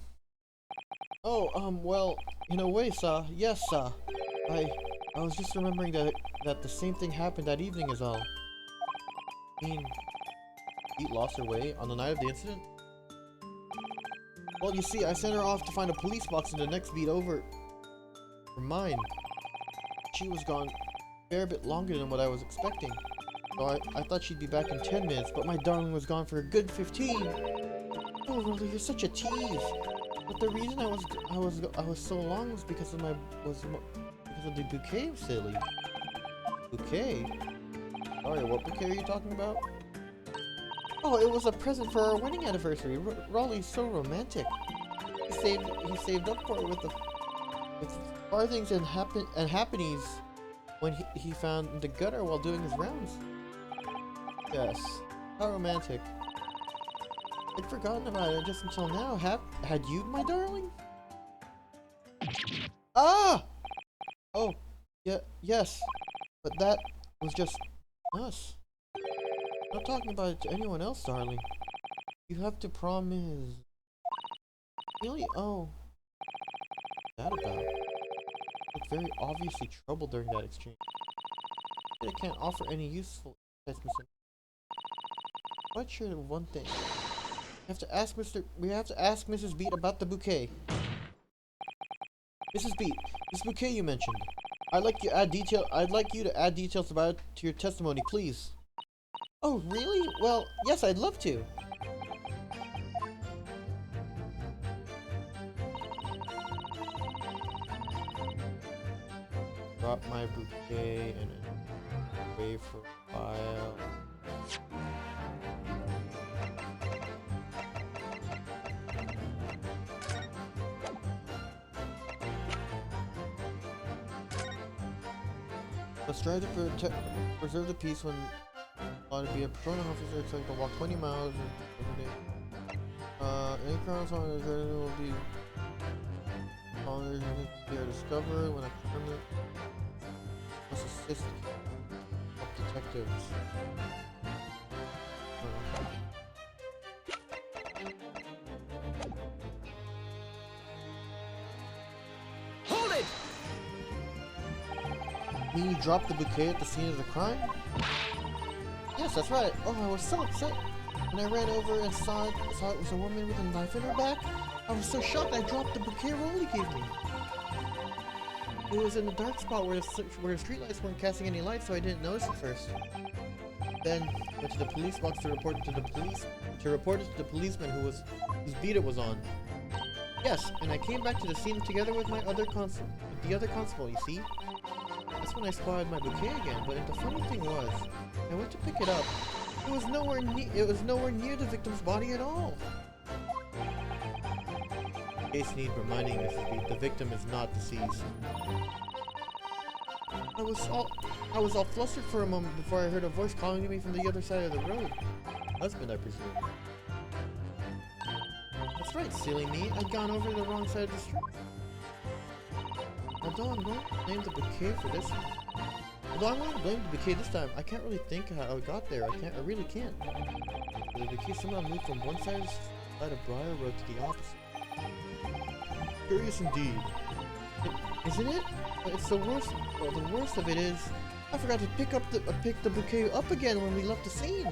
Oh, well, in a way, sir. Yes, sir. I was just remembering that the same thing happened that evening is all. I mean, Pete lost her way on the night of the incident? Well, you see, I sent her off to find a police box in the next beat over for mine. She was gone a fair bit longer than what I was expecting. So I thought she'd be back in 10 minutes, but my darling was gone for a good 15. Oh, Rolly, you're such a tease. But the reason I was so long was because of the bouquet, silly. Bouquet? Sorry, what bouquet are you talking about? Oh, it was a present for our wedding anniversary. Raleigh's so romantic. he saved up for it with farthings and happenings when he found in the gutter while doing his rounds. Yes, how romantic. I'd forgotten about it just until now. Had you, my darling? Ah! Oh, yeah, yes. But that was just us. Not talking about it to anyone else, darling. You have to promise. Really? Oh. What's that about? Looked very obviously troubled during that exchange. I can't offer any useful insights, Mr. Quite sure of one thing. We have to ask Mrs. Beat about the bouquet. Mrs. Beat, this bouquet you mentioned. I'd like you to add details about it to your testimony, please. Oh, really? Well, yes, I'd love to. Drop my bouquet and away for a while. Let's try to preserve the peace when to be a patrolling officer expected to walk 20 miles every day. Any crimes on the journey will be they are discovered when a criminal must assist help detectives. Hold it! You mean you dropped the bouquet at the scene of the crime? Yes, that's right. Oh, I was so upset. When I ran over and saw it was a woman with a knife in her back, I was so shocked I dropped the bouquet Rolly gave me. It was in a dark spot where the streetlights weren't casting any light, so I didn't notice it first. Then went to the police box to report it to the policeman whose beat it was on. Yes, and I came back to the scene together with the other constable, you see? That's when I spotted my bouquet again, but the funny thing was, I went to pick it up. It was nowhere near the victim's body at all. In case need reminding, Mrs. Beat, the victim is not deceased. I was all flustered for a moment before I heard a voice calling to me from the other side of the road. Husband, I presume. That's right, silly me. I'd gone over to the wrong side of the street. Although I'm going to blame the bouquet for this. Although I'm going to blame the bouquet this time, I can't really think how I got there. I really can't. The bouquet somehow moved from one side of Briar Road to the opposite. Curious indeed. Isn't it? But it's the worst. Well, the worst of it is, I forgot to pick the bouquet up again when we left the scene.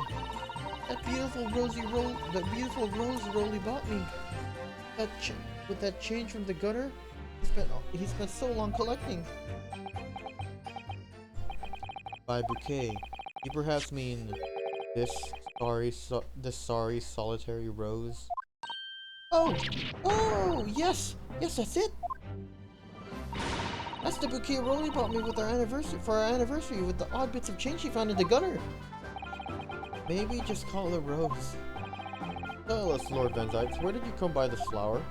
That beautiful rose Rolly bought me. With that change from the gutter, he spent so long collecting. By bouquet, you perhaps mean this sorry solitary rose? Oh, yes, that's it. That's the bouquet Rolly bought me for our anniversary with the odd bits of change she found in the gutter. Maybe just call it a rose. Tell us, Lord Van Zipes, where did you come by this flower?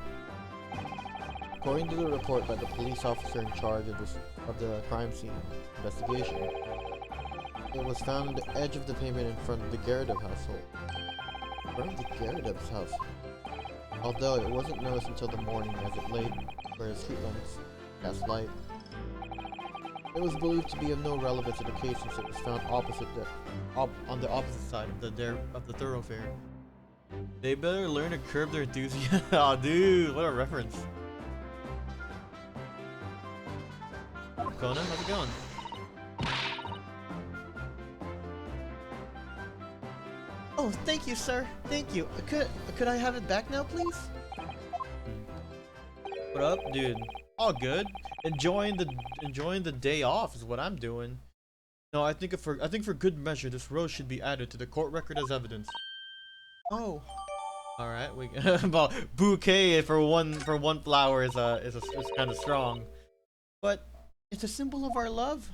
According to the report by the police officer in charge of the crime scene investigation, it was found on the edge of the pavement in front of the Garrideb household. In front of the Garrideb's house. Although it wasn't noticed until the morning as it lay where the street lamps cast light. It was believed to be of no relevance to the case since it was found on the opposite side of the thoroughfare. They better learn to curb their enthusiasm. Aw, dude, what a reference. Conan, how's it going? Oh, thank you, sir. Thank you. Could I have it back now, please? What up, dude? All good. Enjoying the day off is what I'm doing. No, I think for good measure, this rose should be added to the court record as evidence. Oh. All right. Well, bouquet for one flower is kind of strong, but it's a symbol of our love.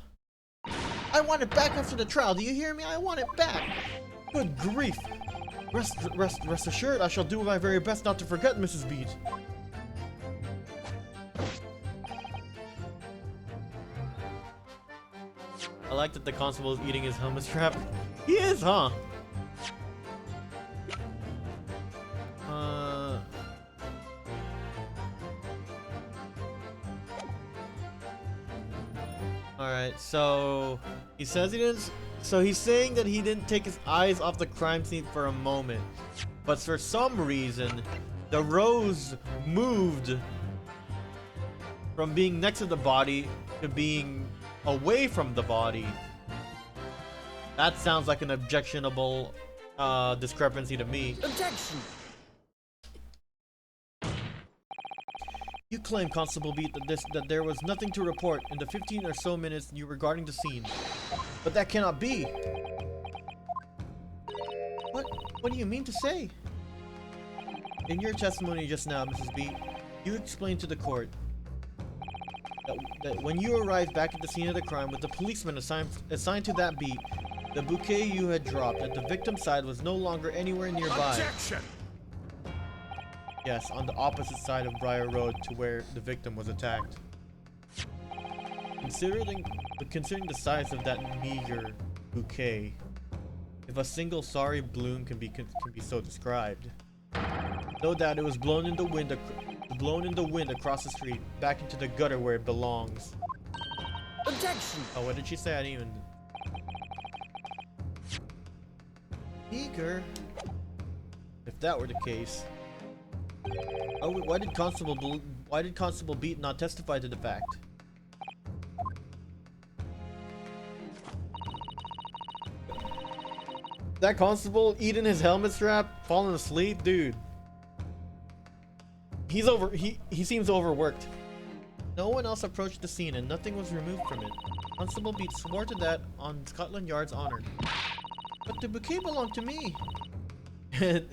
I want it back after the trial. Do you hear me? I want it back. Good grief! Rest assured, I shall do my very best not to forget, Mrs. Beat. like that the constable is eating his helmet strap. He is, huh? Alright, so he says he didn't. So he's saying that he didn't take his eyes off the crime scene for a moment, but for some reason, the rose moved from being next to the body to being away from the body. That sounds like an objectionable discrepancy to me. Objection! You claim, Constable Beat, that there was nothing to report in the 15 or so minutes you were guarding the scene. But that cannot be! What do you mean to say? In your testimony just now, Mrs. Beat, you explained to the court that when you arrived back at the scene of the crime with the policeman assigned to that beat, the bouquet you had dropped at the victim's side was no longer anywhere nearby. Objection! Yes, on the opposite side of Briar Road to where the victim was attacked. Considering the size of that meager bouquet, if a single sorry bloom can be so described, no doubt it was blown in the wind across the street, back into the gutter where it belongs. Objection! Oh, what did she say? I didn't even. Meager. If that were the case. Oh, why did Constable Beat not testify to the fact? That constable eating his helmet strap, falling asleep, dude. He seems overworked. No one else approached the scene and nothing was removed from it. Constable Beat swore to that on Scotland Yard's honor. But the bouquet belonged to me. And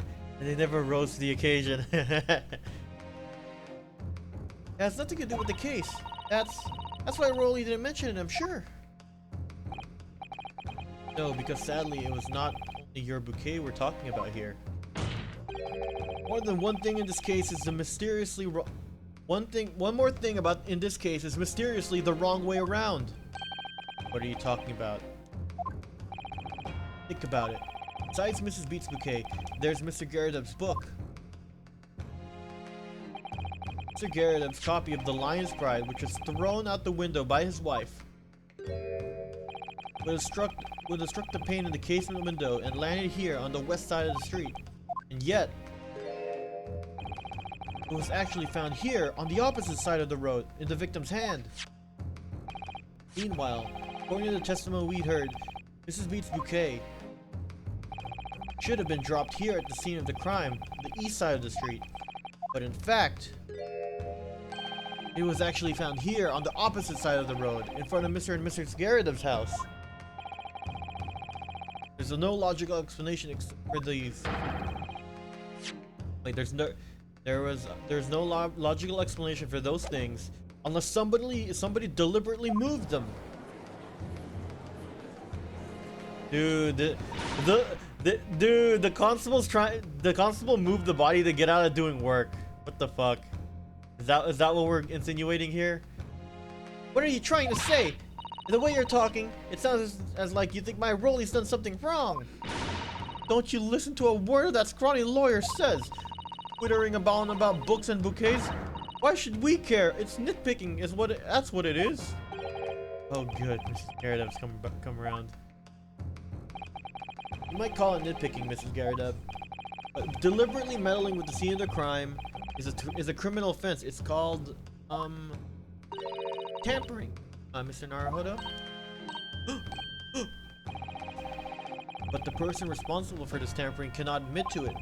they never rose to the occasion. It has nothing to do with the case. That's why Rolly didn't mention it, I'm sure. No, because sadly it was not only your bouquet we're talking about here. More than one thing in this case is the mysteriously one more thing about in this case is mysteriously the wrong way around. What are you talking about? Think about it. Besides Mrs. Beat's bouquet, there's Mr. Garridub's book. Mr. Garridub's copy of The Lion's Pride, which was thrown out the window by his wife, would have struck the pane in the casement window and landed here on the west side of the street. And yet, it was actually found here on the opposite side of the road, in the victim's hand. Meanwhile, according to the testimony we heard, Mrs. Beat's bouquet should have been dropped here at the scene of the crime, the east side of the street. But in fact, it was actually found here on the opposite side of the road, in front of Mr. and Mrs. Garridub's house. There's no logical explanation for these. Like, there's no logical explanation for those things unless somebody deliberately moved them. Dude, the constable moved the body to get out of doing work. What the fuck? Is that what we're insinuating here? What are you trying to say? The way you're talking, it sounds as like you think my Rolly's done something wrong. Don't you listen to a word that scrawny lawyer says? Twittering about books and bouquets? Why should we care? It's nitpicking that's what it is. Oh good, Mrs. Garridub's come around. You might call it nitpicking, Mrs. Garridub, but deliberately meddling with the scene of the crime is a criminal offense. It's called tampering. Mr. Naruhodo? But the person responsible for this tampering cannot admit to it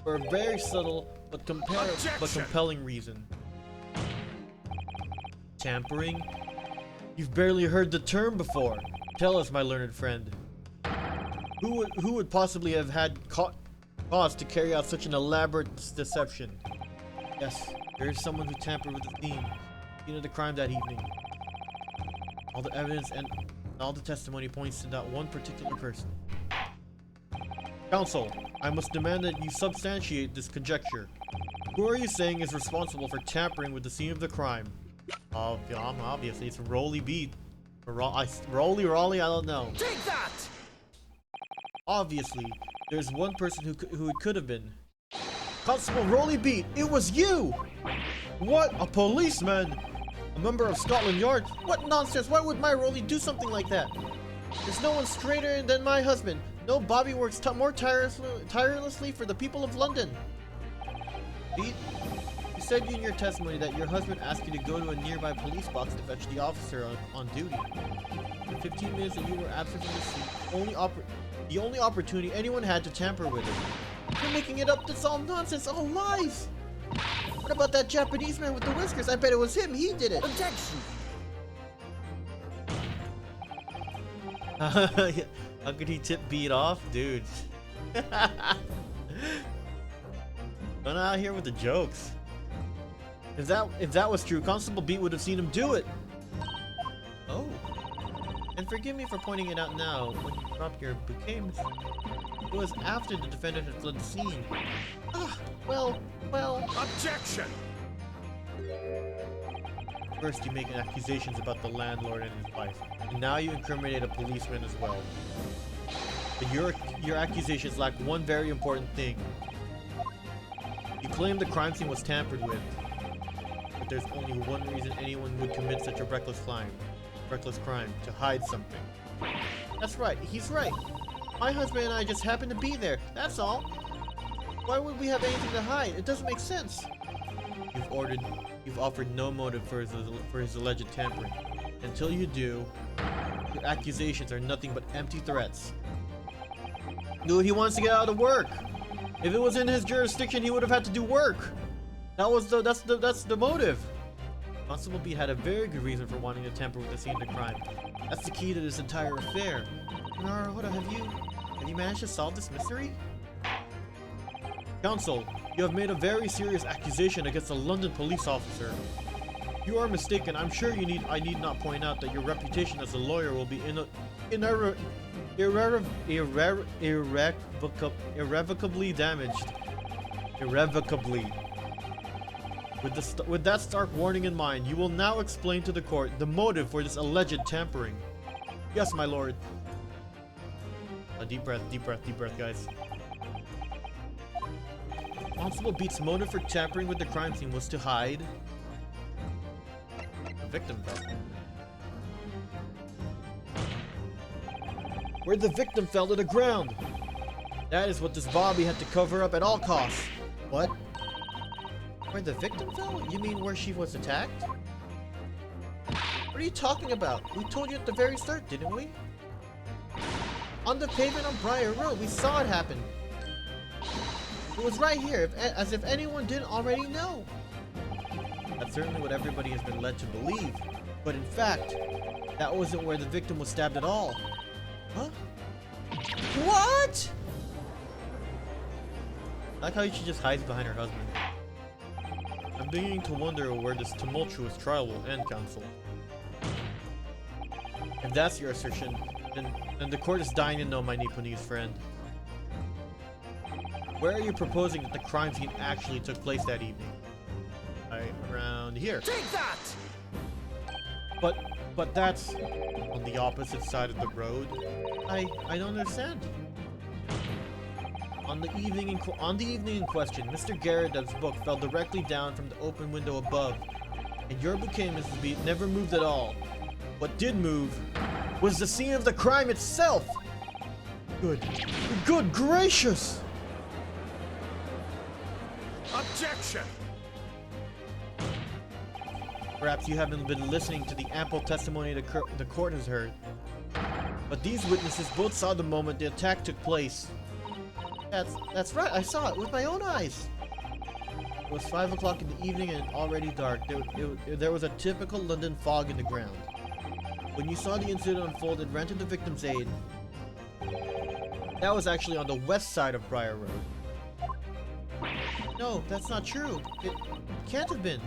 for a very subtle but compelling reason. Tampering? You've barely heard the term before. Tell us, my learned friend. Who would possibly have had cause to carry out such an elaborate deception? Yes, there is someone who tampered with the scene of the crime that evening. All the evidence and all the testimony points to that one particular person. Counsel, I must demand that you substantiate this conjecture. Who are you saying is responsible for tampering with the scene of the crime? Obviously, it's Rolly Beat. Rolly, I don't know. Take that! Obviously, there's one person who it could have been. Constable Rolly Beat, it was you! What? A policeman? A member of Scotland Yard? What nonsense! Why would my Rolly do something like that? There's no one straighter than my husband. No Bobby works more tirelessly for the people of London. Beat, you said in your testimony that your husband asked you to go to a nearby police box to fetch the officer on duty. The 15 minutes that you were absent from the scene, the only opportunity anyone had to tamper with it. You're making it up. That's all nonsense. All lies. What about that Japanese man with the whiskers? I bet it was him. He did it. Objection! How could he tip Beat off? Dude. Going out here with the jokes. If that was true, Constable Beat would have seen him do it. Oh. And forgive me for pointing it out now. When you dropped your bouquet, it was after the defendant had fled the scene. Ah, well. Objection! First you make accusations about the landlord and his wife, and now you incriminate a policeman as well. But your accusations lack one very important thing. You claim the crime scene was tampered with, but there's only one reason anyone would commit such a reckless crime, to hide something. That's right, he's right. My husband and I just happened to be there, that's all. Why would we have anything to hide? It doesn't make sense. You've offered no motive for his alleged tampering. Until you do, your accusations are nothing but empty threats. Dude, he wants to get out of work. If it was in his jurisdiction, he would have had to do work. That's the motive. Constable B had a very good reason for wanting to tamper with the scene of the crime. That's the key to this entire affair. Naruhodo, have you managed to solve this mystery? Counsel, you have made a very serious accusation against a London police officer. You are mistaken. I'm sure I need not point out that your reputation as a lawyer will be irrevocably damaged. Irrevocably. With that stark warning in mind, you will now explain to the court the motive for this alleged tampering. Yes, my lord. A deep breath, guys. Constable Beat's motive for tampering with the crime scene was to hide the victim fell. Where the victim fell to the ground. That is what this Bobby had to cover up at all costs. What? Where the victim fell? You mean where she was attacked? What are you talking about? We told you at the very start, didn't we? On the pavement on Briar Road, we saw it happen. It was right here, as if anyone didn't already know. That's certainly what everybody has been led to believe. But in fact, that wasn't where the victim was stabbed at all. Huh? What? I like how she just hides behind her husband. I'm beginning to wonder where this tumultuous trial will end, counsel. If that's your assertion, then the court is dying to know, my Nipponese friend. Where are you proposing that the crime scene actually took place that evening? Right around here. Take that! But that's on the opposite side of the road. I don't understand. On the evening in question, Mr. Garrett's book fell directly down from the open window above, and your bouquet, Mrs. B, never moved at all. What did move was the scene of the crime itself. Good gracious! Objection! Perhaps you haven't been listening to the ample testimony the court has heard. But these witnesses both saw the moment the attack took place. That's right, I saw it with my own eyes. It was 5 o'clock in the evening and already dark. There was a typical London fog in the ground. When you saw the incident unfold and ran to the victim's aid, that was actually on the west side of Briar Road. No, that's not true. It can't have been.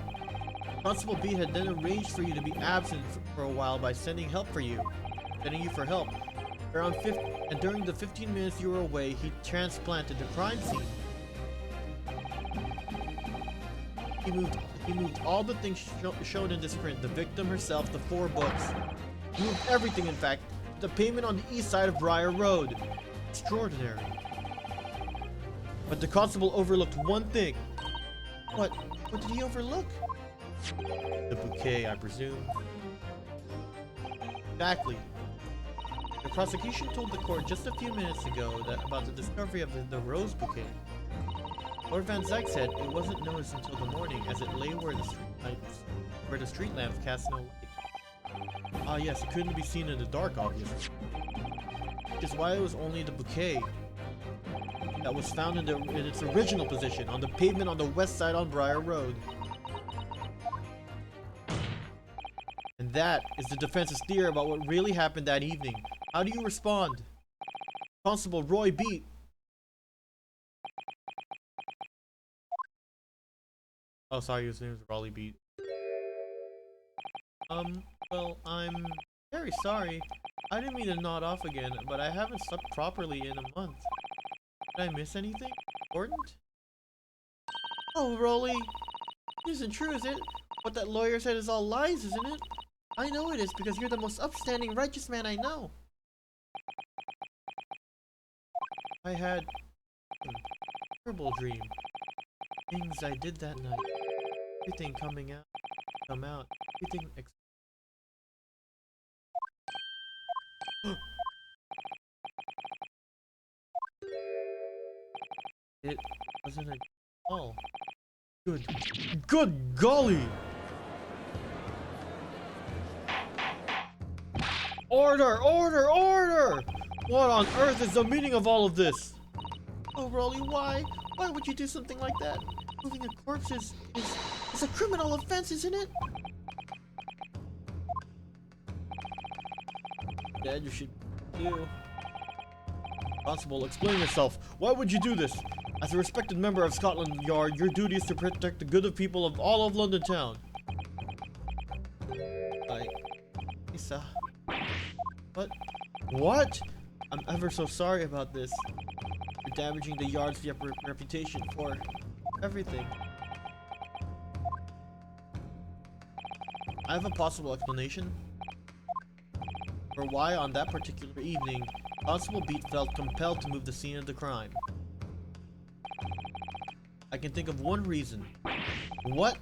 Constable B had then arranged for you to be absent for a while by sending you for help. And during the 15 minutes you were away, he transplanted the crime scene. He moved all the things shown in this print: the victim herself, the 4 books, He moved everything, in fact. The pavement on the east side of Briar Road. Extraordinary. But the constable overlooked one thing. What? What did he overlook? The bouquet, I presume. Exactly. The prosecution told the court just a few minutes ago that about the discovery of the rose bouquet. Lord Van Zyke said it wasn't noticed until the morning as it lay where the street lamps cast no light. Ah yes, it couldn't be seen in the dark, obviously. Which is why it was only the bouquet that was found in its original position on the pavement on the west side on Briar Road. And that is the defense's theory about what really happened that evening. How do you respond? Constable Roy Beat. Oh, sorry, his name is Raleigh Beat. Well, I'm very sorry. I didn't mean to nod off again, but I haven't slept properly in a month. Did I miss anything important? Oh, Rolly. It isn't true, is it? What that lawyer said is all lies, isn't it? I know it is, because you're the most upstanding, righteous man I know. I had a terrible dream. Things I did that night. Everything come out. Everything It wasn't a oh. Good golly! Order! Order! Order! What on earth is the meaning of all of this? Oh, Rolly, why? Why would you do something like that? Moving a corpse is a criminal offense, isn't it? Dad, you should do. Constable, explain yourself. Why would you do this? As a respected member of Scotland Yard, your duty is to protect the good of people of all of London town. Lisa. But what? I'm ever so sorry about this. You're damaging the Yard's reputation for everything. I have a possible explanation for why on that particular evening, Constable Beat felt compelled to move the scene of the crime. I can think of one reason. What?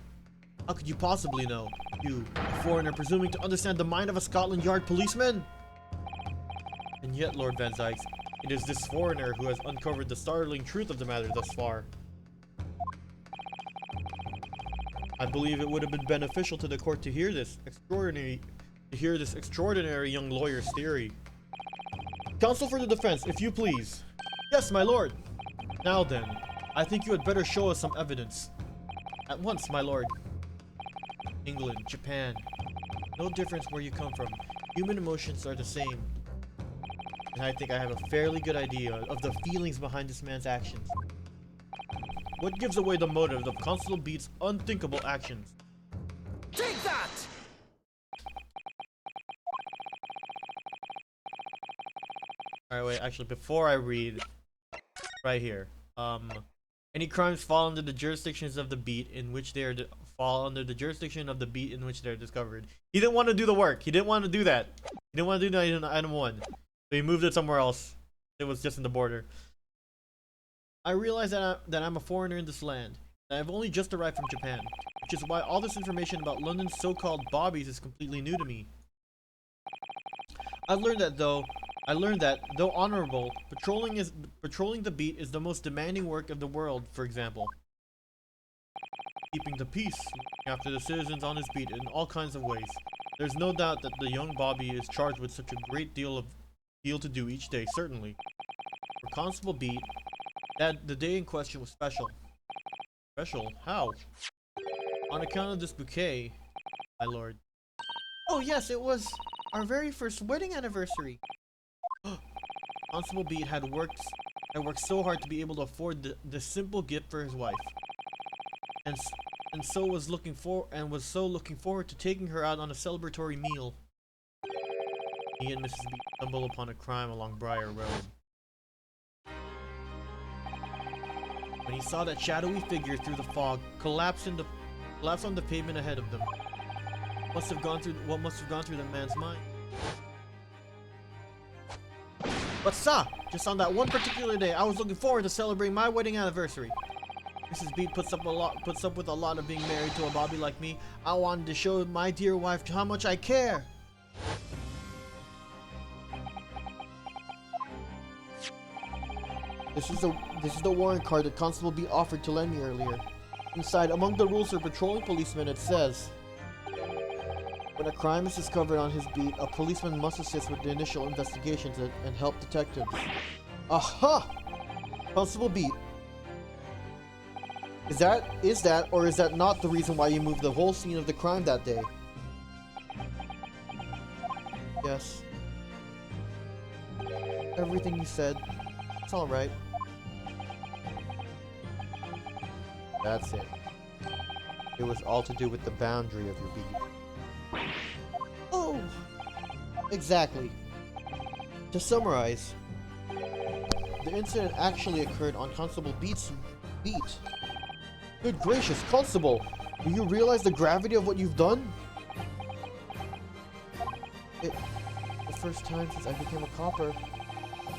How could you possibly know? You, a foreigner presuming to understand the mind of a Scotland Yard policeman? And yet, Lord Van Zyke, it is this foreigner who has uncovered the startling truth of the matter thus far. I believe it would have been beneficial to the court to hear this extraordinary young lawyer's theory. Counsel for the defense, if you please. Yes, my lord. Now then, I think you had better show us some evidence. At once, my lord. England, Japan. No difference where you come from. Human emotions are the same. And I think I have a fairly good idea of the feelings behind this man's actions. What gives away the motive of Constable Beat's unthinkable actions? Take that! Alright, wait, actually, before I read, right here, any crimes fall under the jurisdictions of the beat in which they are fall under the jurisdiction of the beat in which they're discovered. He didn't want to do the work. He didn't want to do that. He didn't want to do that in item 1. So he moved it somewhere else. It was just in the border. I realize that I'm a foreigner in this land. I have only just arrived from Japan, which is why all this information about London's so-called bobbies is completely new to me. I learned that though honorable, patrolling the beat is the most demanding work of the world, for example. Keeping the peace, looking after the citizens on his beat in all kinds of ways. There's no doubt that the young Bobby is charged with such a great deal to do each day, certainly. For Constable Beat, that the day in question was special. Special? How? On account of this bouquet, my lord. Oh yes, it was our very first wedding anniversary. Constable Beat had worked so hard to be able to afford the simple gift for his wife, and was looking forward to taking her out on a celebratory meal. He and Mrs. Beat stumble upon a crime along Briar Road. When he saw that shadowy figure through the fog collapse on the pavement ahead of them, what must have gone through the man's mind? But sir, just on that one particular day, I was looking forward to celebrating my wedding anniversary. Mrs. Beat puts up with a lot of being married to a Bobby like me. I wanted to show my dear wife how much I care. This is the warrant card that Constable Beat offered to lend me earlier. Inside, among the rules for patrolling policemen, it says, when a crime is discovered on his beat, a policeman must assist with the initial investigations and help detectives. Aha! Constable Beat. Is that or is that not the reason why you moved the whole scene of the crime that day? Yes. Everything you said. It's alright. That's it. It was all to do with the boundary of your beat. Oh! Exactly. To summarize, the incident actually occurred on Constable Beat's beat. Good gracious, Constable! Do you realize the gravity of what you've done? It's the first time since I became a copper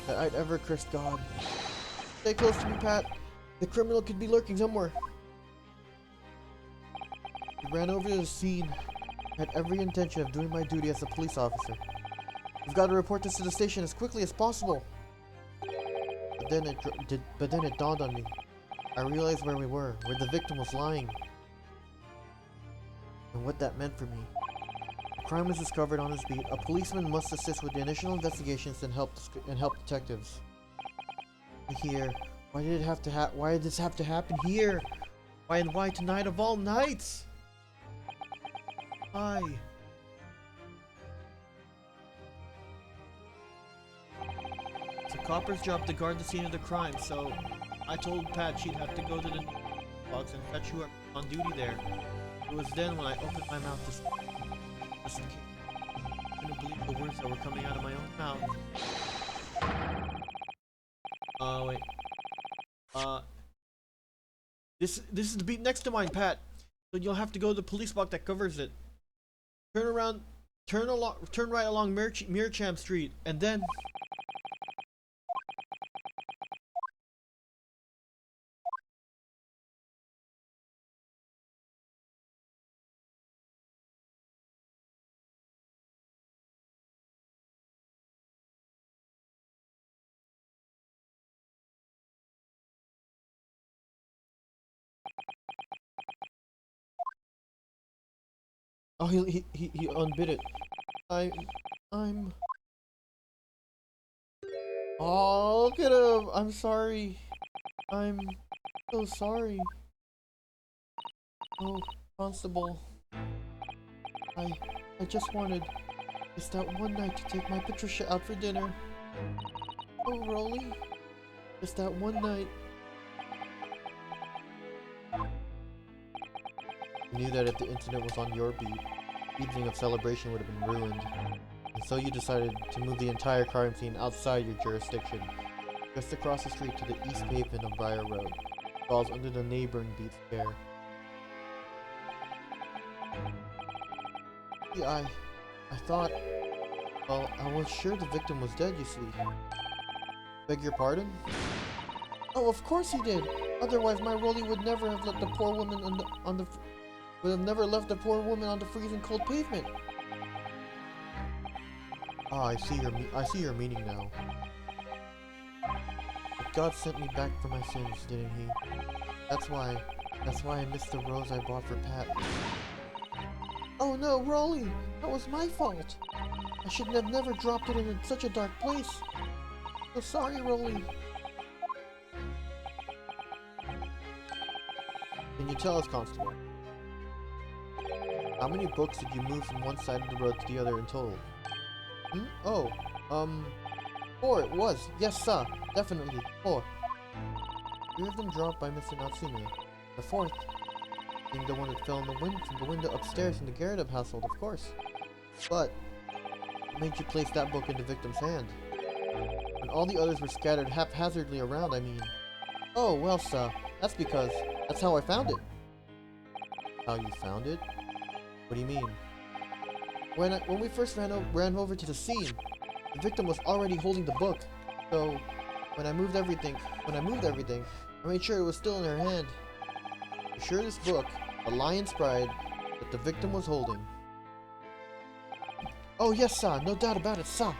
that I'd ever cursed God. Stay close to me, Pat. The criminal could be lurking somewhere. I ran over to the scene. I had every intention of doing my duty as a police officer. We've got to report this to the station as quickly as possible. But then it dawned on me. I realized where we were, where the victim was lying, and what that meant for me. A crime was discovered on his beat. A policeman must assist with the initial investigations and help detectives. Here, why did this have to happen here? Why tonight of all nights? Why? It's a copper's job to guard the scene of the crime, so I told Pat she'd have to go to the box and fetch whoever on duty there. It was then when I opened my mouth to speak. I couldn't believe the words that were coming out of my own mouth. Wait. This is the beat next to mine, Pat. So you'll have to go to the police box that covers it. Turn around, turn right along Mircham Street, and then. Oh, he unbid it. I'm. Oh, look at him. I'm sorry. I'm so sorry. Oh, Constable. I just wanted just that one night to take my Patricia out for dinner. Oh, Rolly. Just that one night. You knew that if the incident was on your beat, the evening of celebration would have been ruined. And so you decided to move the entire crime scene outside your jurisdiction, just across the street to the east pavement of Briar Road. It falls under the neighboring beat's care. Yeah, I thought... Well, I was sure the victim was dead, you see. Beg your pardon? Oh, of course he did! Otherwise my Rolly would never have let the poor woman would have never left the poor woman on the freezing cold pavement. Ah, I see your meaning now. But God sent me back for my sins, didn't he? That's why I missed the rose I bought for Pat. Oh no, Rolly! That was my fault! I should have never dropped it in such a dark place. So sorry, Rolly. Can you tell us, Constable? How many books did you move from one side of the road to the other in total? Hmm? Oh, 4 it was. Yes, sir. Definitely. 4. 3 of them dropped by Mr. Natsume. The 4th being the one that fell in the wind from the window upstairs in the Garrett household, of course. But what made you place that book in the victim's hand? When all the others were scattered haphazardly around, I mean. Oh, well, sir. That's because that's how I found it. How you found it? What do you mean? When we first ran over to the scene, the victim was already holding the book. So when I moved everything, I made sure it was still in her hand. For sure, this book, The Lion's Pride, that the victim was holding. Oh yes, sir. No doubt about it, sir.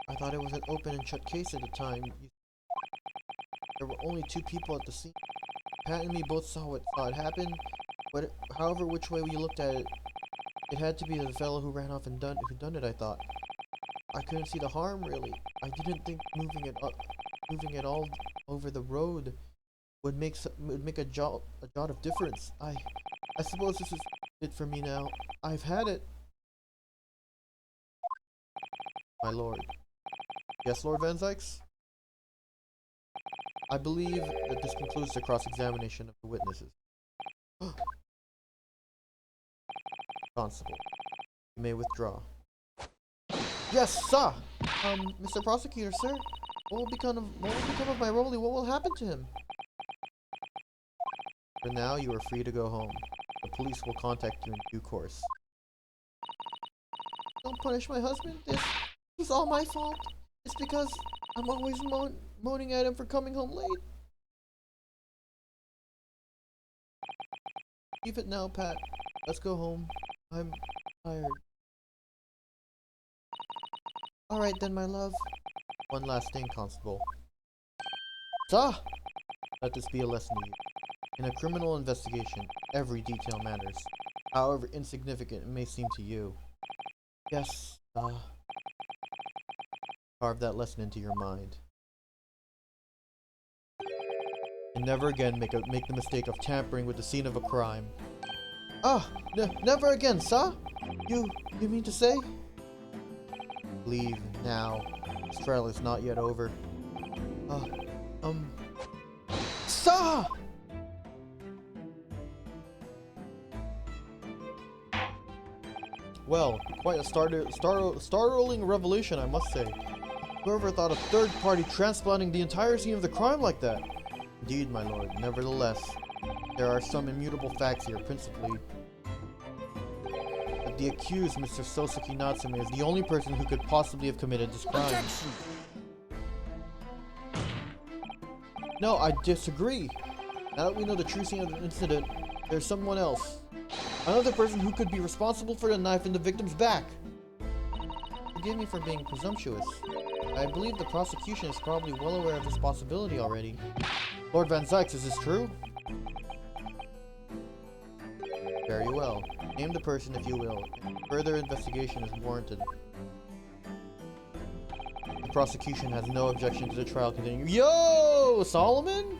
I thought it was an open and shut case at the time. There were only 2 people at the scene. Pat and me both saw it happen. But however, which way we looked at it, it had to be the fellow who ran off and done it. I thought. I couldn't see the harm really. I didn't think moving it all over the road would make a jot of difference. I suppose this is it for me now. I've had it, my lord. Yes, Lord Van Zykes? I believe that this concludes the cross-examination of the witnesses. Constable, you may withdraw. Yes, sir! Mr. Prosecutor, sir? What will become of my Rolly? What will happen to him? For now, you are free to go home. The police will contact you in due course. Don't punish my husband. This is all my fault. It's because I'm always moaning at him for coming home late. Leave it now, Pat. Let's go home. I'm tired. Alright then, my love. One last thing, Constable. Sir! Let this be a lesson to you. In a criminal investigation, every detail matters, however insignificant it may seem to you. Yes, carve that lesson into your mind. And never again make the mistake of tampering with the scene of a crime. Never again, sir? You mean to say? Leave now. This trial is not yet over. Sir! Well, quite a startling revelation, I must say. Whoever thought of third-party transplanting the entire scene of the crime like that? Indeed, my lord. Nevertheless, there are some immutable facts here, principally that the accused, Mr. Sosuke Natsume, is the only person who could possibly have committed this crime. Objection! No, I disagree. Now that we know the true scene of the incident, there's someone else. Another person who could be responsible for the knife in the victim's back. Forgive me for being presumptuous. I believe the prosecution is probably well aware of this possibility already. Lord Van Zykes, is this true? Very well. Name the person if you will. Further investigation is warranted. The prosecution has no objection to the trial continuing. Yo, Solomon?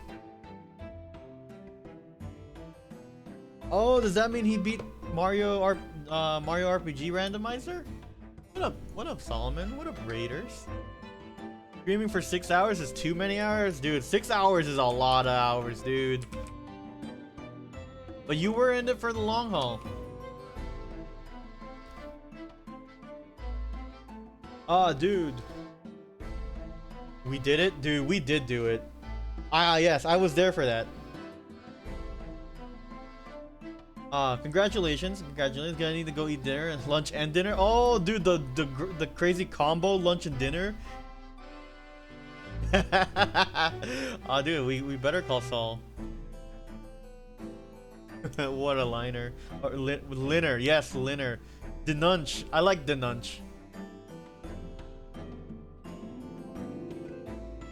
Oh, does that mean he beat Mario RPG randomizer? What up, Solomon? What up, Raiders? Streaming for 6 hours is too many hours? Dude, 6 hours is a lot of hours, dude. But you were in it for the long haul. Dude. We did it? Dude, we did do it. Yes, I was there for that. Congratulations. Gonna need to go eat dinner and lunch and dinner. Oh, dude, the crazy combo lunch and dinner. Dude, we better call Saul. What a liner. Or Liner, yes, Liner. Denunch. I like Denunch.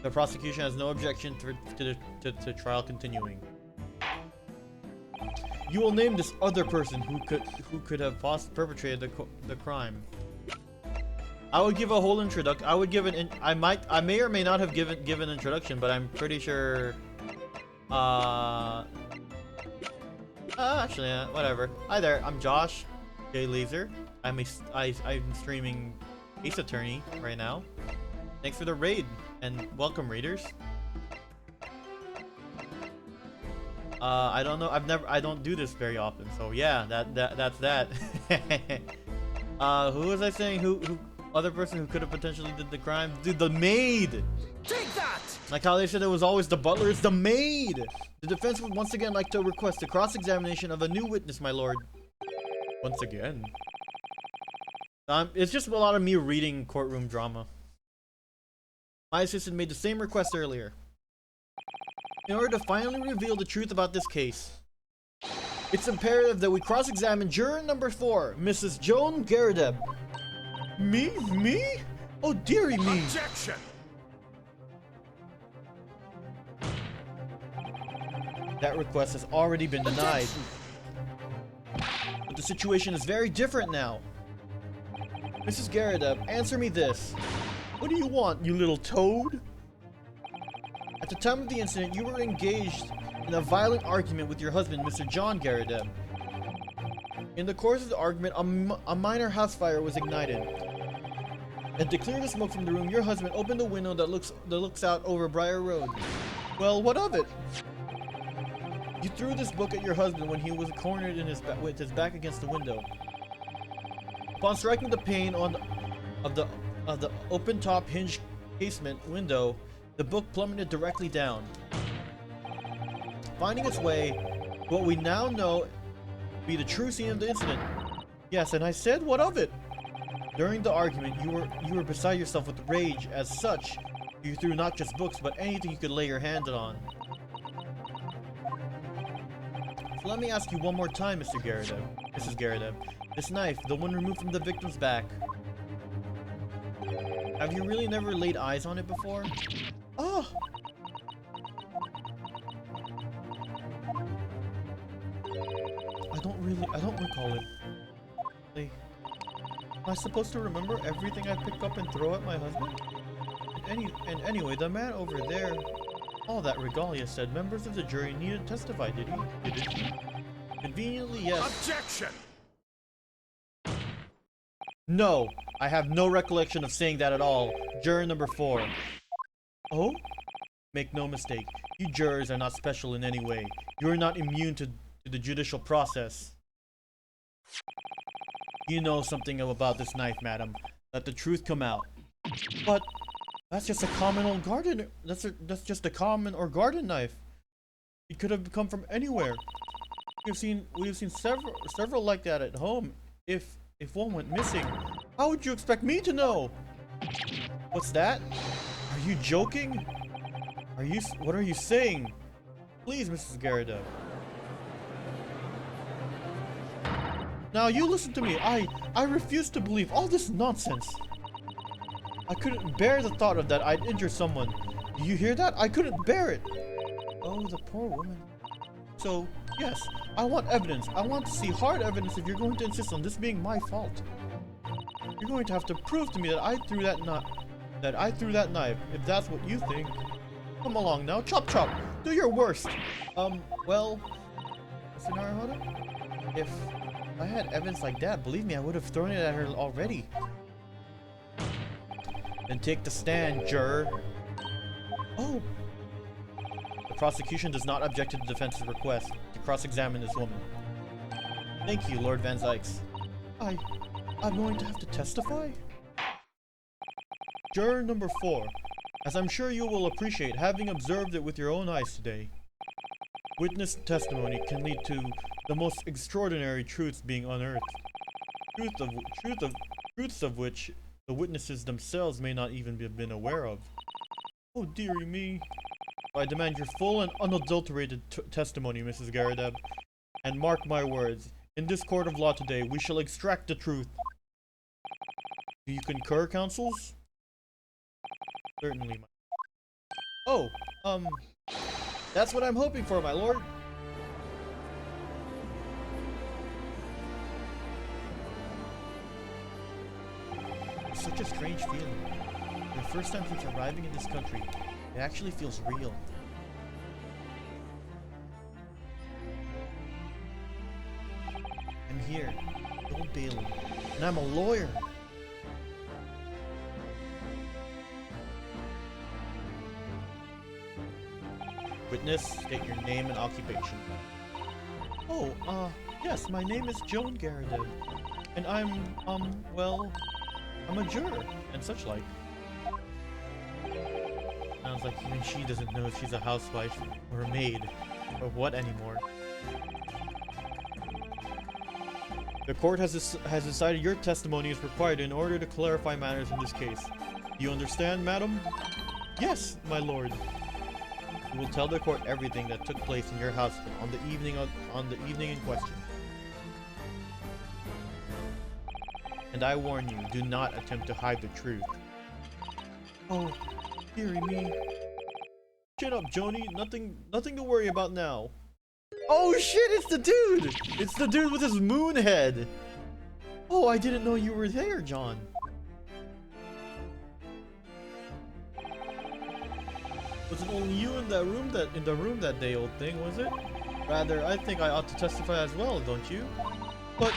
The prosecution has no objection to the trial continuing. You will name this other person who could have perpetrated the crime. I would give a whole introduction. I would give I may or may not have given an introduction, but I'm pretty sure. Actually, whatever. Hi there. I'm Josh J. Laser. I'm streaming Ace Attorney right now. Thanks for the raid and welcome, raiders. I don't know. I don't do this very often. So yeah, that's that. Who was I saying? Who other person who could have potentially did the crime? Dude, the maid. Take that! Like how they said it was always the butler, it's the maid! The defense would once again like to request a cross-examination of a new witness, my lord. Once again. It's just a lot of me reading courtroom drama. My assistant made the same request earlier. In order to finally reveal the truth about this case, it's imperative that we cross-examine juror number 4, Mrs. Joan Garadeb. Me? Oh dearie me! Objection! That request has already been denied. But the situation is very different now. Mrs. Garadeb, answer me this. What do you want, you little toad? At the time of the incident, you were engaged in a violent argument with your husband, Mr. John Garadeb. In the course of the argument, a minor house fire was ignited. And to clear the smoke from the room, your husband opened a window that looks out over Briar Road. Well, what of it? You threw this book at your husband when he was cornered with his back against the window. Upon striking the pane of the open-top hinge casement window, the book plummeted directly down. Finding its way, what we now know to be the true scene of the incident. Yes, and I said, what of it? During the argument, you were beside yourself with rage. As such, you threw not just books, but anything you could lay your hand on. So let me ask you one more time, Mrs. Garadeb. This knife, the one removed from the victim's back. Have you really never laid eyes on it before? Oh! I don't recall it. Am I supposed to remember everything I pick up and throw at my husband? And anyway, the man over there, all that regalia said members of the jury needed to testify, did he? Conveniently, yes. Objection! No, I have no recollection of saying that at all. Juror number 4. Oh? Make no mistake, you jurors are not special in any way. You are not immune to the judicial process. You know something about this knife, madam. Let the truth come out. But that's just a common old garden. That's just a common or garden knife. It could have come from anywhere. We have seen several like that at home. If one went missing, how would you expect me to know? What's that? Are you joking? What are you saying? Please, Mrs. Garadeb. Now you listen to me. I refuse to believe all this nonsense. I couldn't bear the thought of that I'd injure someone. Do you hear that? I couldn't bear it. Oh, the poor woman. So, yes, I want evidence. I want to see hard evidence if you're going to insist on this being my fault. You're going to have to prove to me that I threw that knife, if that's what you think. Come along now, chop chop. Do your worst. Well, Mr. Naruhodo, if I had evidence like that, believe me, I would have thrown it at her already. Then take the stand, juror. Oh. The prosecution does not object to the defense's request to cross-examine this woman. Thank you, Lord Van Zykes. I'm going to have to testify? Juror number 4. As I'm sure you will appreciate, having observed it with your own eyes today, witness testimony can lead to the most extraordinary truths being unearthed. Truths of which the witnesses themselves may not even have been aware of. Oh dearie me. I demand your full and unadulterated testimony, Mrs. Garadeb. And mark my words, in this court of law today, we shall extract the truth. Do you concur, counsels? Certainly, my... Oh, that's what I'm hoping for, my lord. It's such a strange feeling. For the first time since arriving in this country, it actually feels real. I'm here, the Old Bailey, and I'm a lawyer. Witness, state your name and occupation. Oh, yes, my name is Joan Garadeb, and well, I'm a juror, and such like. Sounds like even she doesn't know if she's a housewife or a maid or what anymore. The court has decided your testimony is required in order to clarify matters in this case. Do you understand, madam? Yes, my lord. You will tell the court everything that took place in your house on the evening in question. And I warn you, do not attempt to hide the truth. Oh, dearie me. Chin up, Joni. Nothing to worry about now. Oh shit, it's the dude! It's the dude with his moon head! Oh, I didn't know you were there, John. Was it only you in the room that day, old thing, was it? Rather, I think I ought to testify as well, don't you? But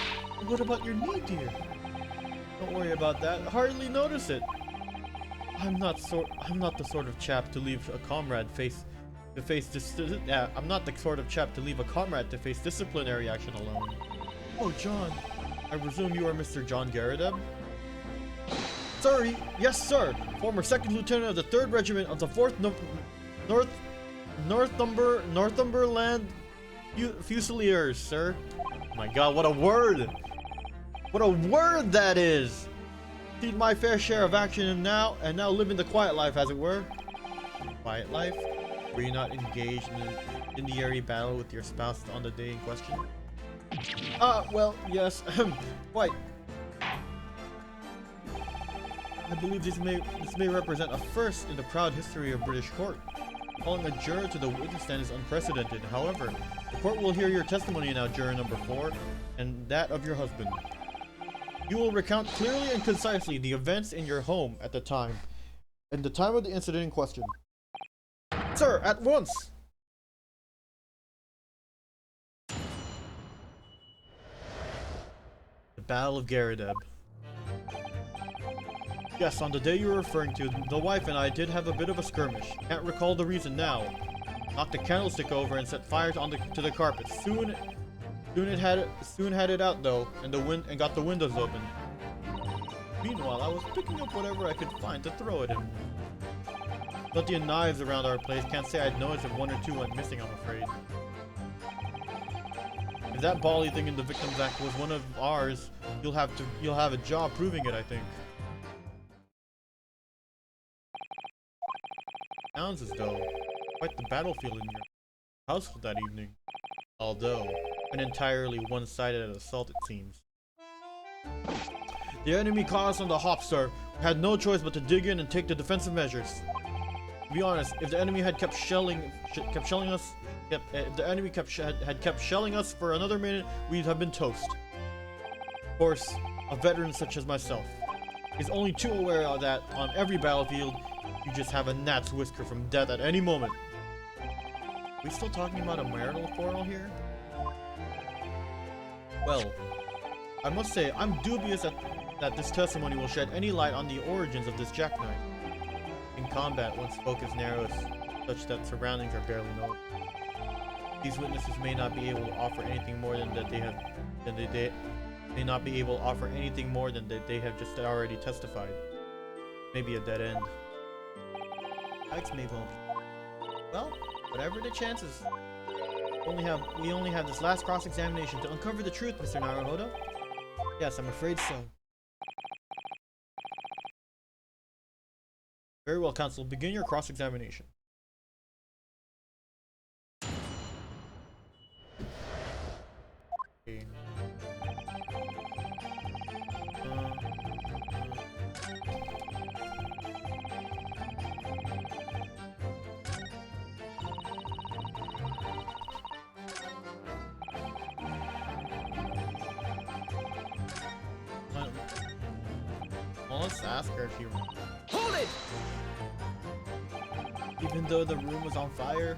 what about your knee, dear? Don't worry about that. Hardly notice it. I'm not the sort of chap to leave a comrade I'm not the sort of chap to leave a comrade to face disciplinary action alone. Oh, John. I presume you are Mr. John Garadeb? Sir, yes, sir. Former second lieutenant of the 3rd Regiment of the 4th Northumberland Fusiliers, sir. Oh my god, what a word! What a word that is! Seen my fair share of action and now living the quiet life, as it were. Quiet life? Were you not engaged in an incendiary battle with your spouse on the day in question? Well, yes. Quite. I believe this may represent a first in the proud history of British court. Calling a juror to the witness stand is unprecedented. However, the court will hear your testimony now, juror number 4, and that of your husband. You will recount clearly and concisely the events in your home at the time, and the time of the incident in question. Sir, at once! The Battle of Garadeb. Yes, on the day you were referring to, the wife and I did have a bit of a skirmish. Can't recall the reason now. Knocked the candlestick over and set fire to the carpet. Soon had it out though, and got the windows open. Meanwhile, I was picking up whatever I could find to throw at him. Plenty of knives around our place. Can't say I'd noticed if 1 or 2 went missing, I'm afraid. If that bally thing in the victim's act was one of ours, you'll have a job proving it, I think. Sounds as though quite the battlefield in your household that evening. Although an entirely one-sided assault, it seems. The enemy caught us on the hop, sir. We had no choice but to dig in and take the defensive measures. To be honest, if the enemy had kept shelling us for another minute, we'd have been toast. Of course, a veteran such as myself is only too aware of that on every battlefield, you just have a gnat's whisker from death at any moment. Are we still talking about a marital quarrel here? Well, I must say, I'm dubious that this testimony will shed any light on the origins of this jackknife. In combat, one's focus narrows such that surroundings are barely known. These witnesses may not be able to offer anything more than they have just already testified. Maybe a dead end. Thanks, Mabel. Well, whatever the chances. We only have this last cross-examination to uncover the truth, Mr. Naruhodo. Yes, I'm afraid so. Very well, counsel. Begin your cross-examination. Okay. Well, let's ask her if you... Hold it! Even though the room was on fire,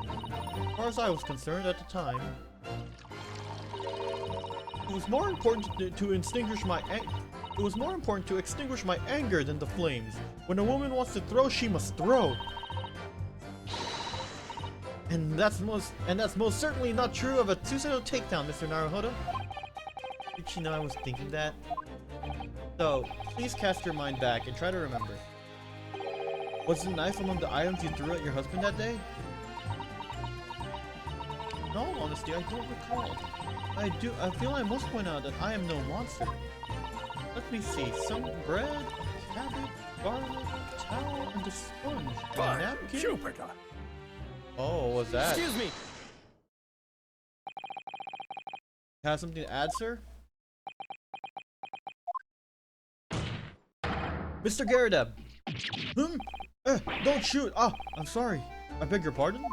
as far as I was concerned at the time, it was more important to extinguish my anger than the flames. When a woman wants to throw, she must throw. And that's most certainly not true of a Susanoo takedown, Mr. Naruhodo. Did she know I was thinking that? So, please cast your mind back and try to remember. Was the knife among the items you threw at your husband that day? In all honesty, I don't recall. I feel I must point out that I am no monster. Let me see. Some bread, a cabbage, garlic, a towel, and a sponge. And a napkin? Jupiter! Oh, what was that? Excuse me! Have something to add, sir? Mr. Garadeb! Don't shoot! Ah, I'm sorry. I beg your pardon?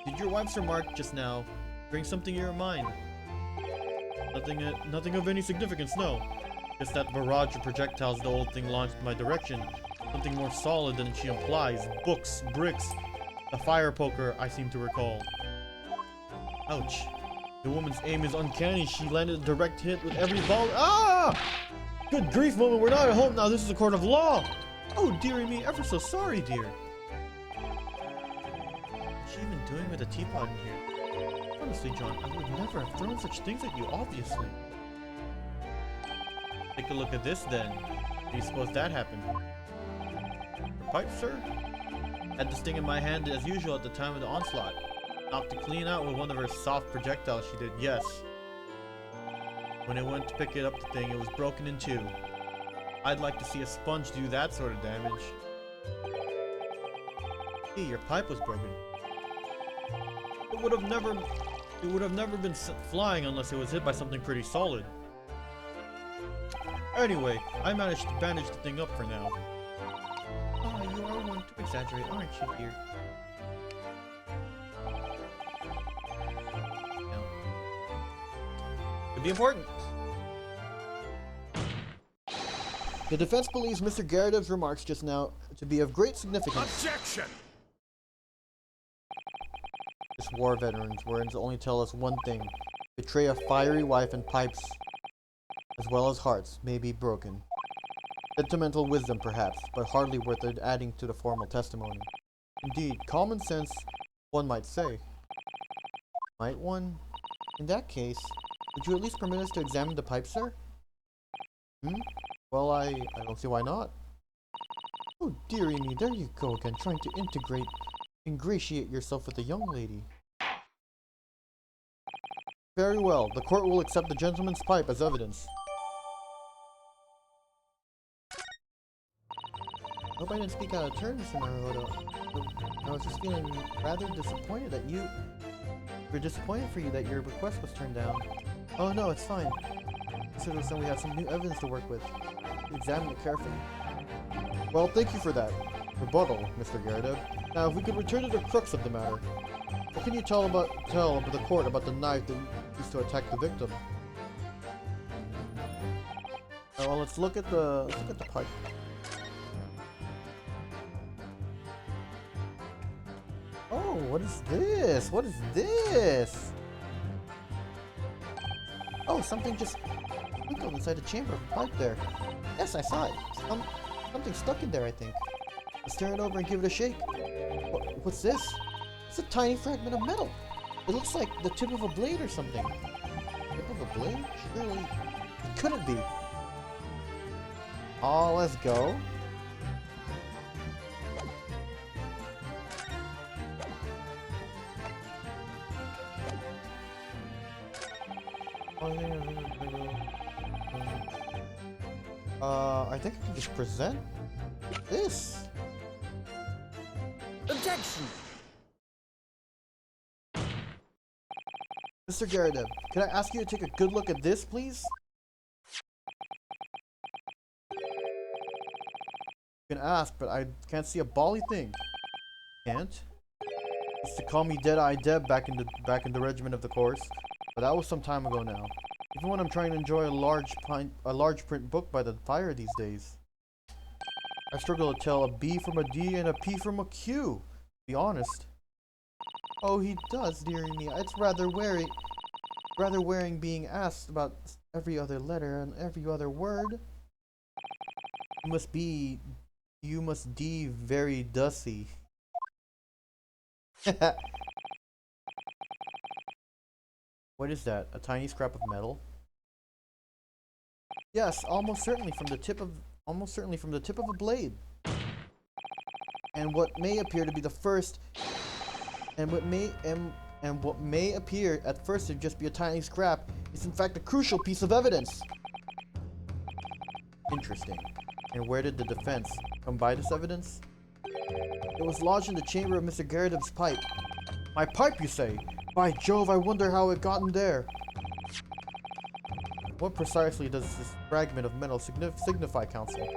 Did your wife's remark just now bring something to your mind? Nothing of any significance, no. Just that barrage of projectiles the old thing launched in my direction. Something more solid than she implies. Books, bricks, a fire poker, I seem to recall. Ouch. The woman's aim is uncanny. She landed a direct hit with every ball. Ah! Good grief, woman, we're not at home now. This is a court of law. Oh, dearie me, ever so sorry, dear. What's she even doing with a teapot in here? Honestly, John, I would never have thrown such things at you, obviously. Take a look at this, then. How do you suppose that happened? Your pipe, sir? Had this thing in my hand as usual at the time of the onslaught. Knocked it clean out with one of her soft projectiles she did, yes. When I went to pick it up the thing, it was broken in two. I'd like to see a sponge do that sort of damage. See, your pipe was broken. It would have never been flying unless it was hit by something pretty solid. Anyway, I managed to bandage the thing up for now. Ah, you are one to exaggerate, aren't you, dear? No. Could be important. The defense believes Mr. Garadev's remarks just now to be of great significance. Objection! This war veteran's words only tell us one thing. Betray a fiery wife and pipes, as well as hearts, may be broken. Sentimental wisdom, perhaps, but hardly worth adding to the formal testimony. Indeed, common sense, one might say. Might one? In that case, would you at least permit us to examine the pipe, sir? Well, I don't see why not. Oh, dearie me, there you go again, trying to ingratiate yourself with the young lady. Very well, the court will accept the gentleman's pipe as evidence. I hope I didn't speak out of turn, Mr. Naruhodo. I was just feeling rather disappointed that we're disappointed for you that your request was turned down. Oh no, it's fine. Consider so we have some new evidence to work with. Examine it carefully. Well, thank you for that rebuttal, Mr. Garadev. Now, if we could return to the crux of the matter, what can you tell the court about the knife that you used to attack the victim? Well, let's look at the pipe. Oh, what is this? What is this? Oh, something just twinkled inside the chamber of the pipe there. Yes, I saw it. Something stuck in there, I think. Let's turn it over and give it a shake. What's this? It's a tiny fragment of metal. It looks like the tip of a blade or something. Tip of a blade? Surely it couldn't be. Oh, let's go. I think I can just present this. Objection! Mr. Garadev, can I ask you to take a good look at this, please? You can ask, but I can't see a bally thing. Can't? Used to call me Dead-Eye Deb back in the regiment, of the course, but that was some time ago now. Even when I'm trying to enjoy a large print book by the fire these days, I struggle to tell a B from a D and a P from a Q. To be honest. Oh, he does, dearie me. It's rather wearing being asked about every other letter and every other word. You must be very dussy. What is that? A tiny scrap of metal? Yes, almost certainly from the tip of a blade. and what may appear to be the first, and what may appear at first to just be a tiny scrap is in fact a crucial piece of evidence. Interesting. And where did the defense come by this evidence? It was lodged in the chamber of Mr. Garridub's pipe. My pipe, you say? By Jove, I wonder how it got in there. What precisely does this fragment of metal signify, Counsel?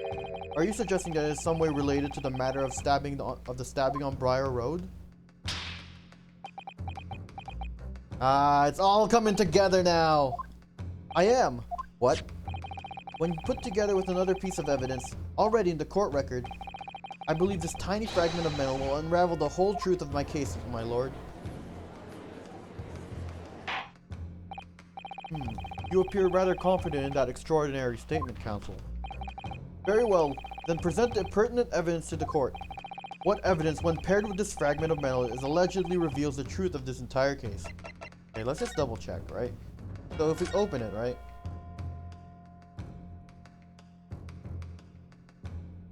Are you suggesting that it is some way related to the matter of the stabbing on Briar Road? Ah, it's all coming together now. I am. What? When put together with another piece of evidence already in the court record, I believe this tiny fragment of metal will unravel the whole truth of my case, my lord. You appear rather confident in that extraordinary statement, Counsel. Very well, then present the pertinent evidence to the court. What evidence, when paired with this fragment of metal, is allegedly reveals the truth of this entire case? Okay, let's just double check, right? So if we open it, right?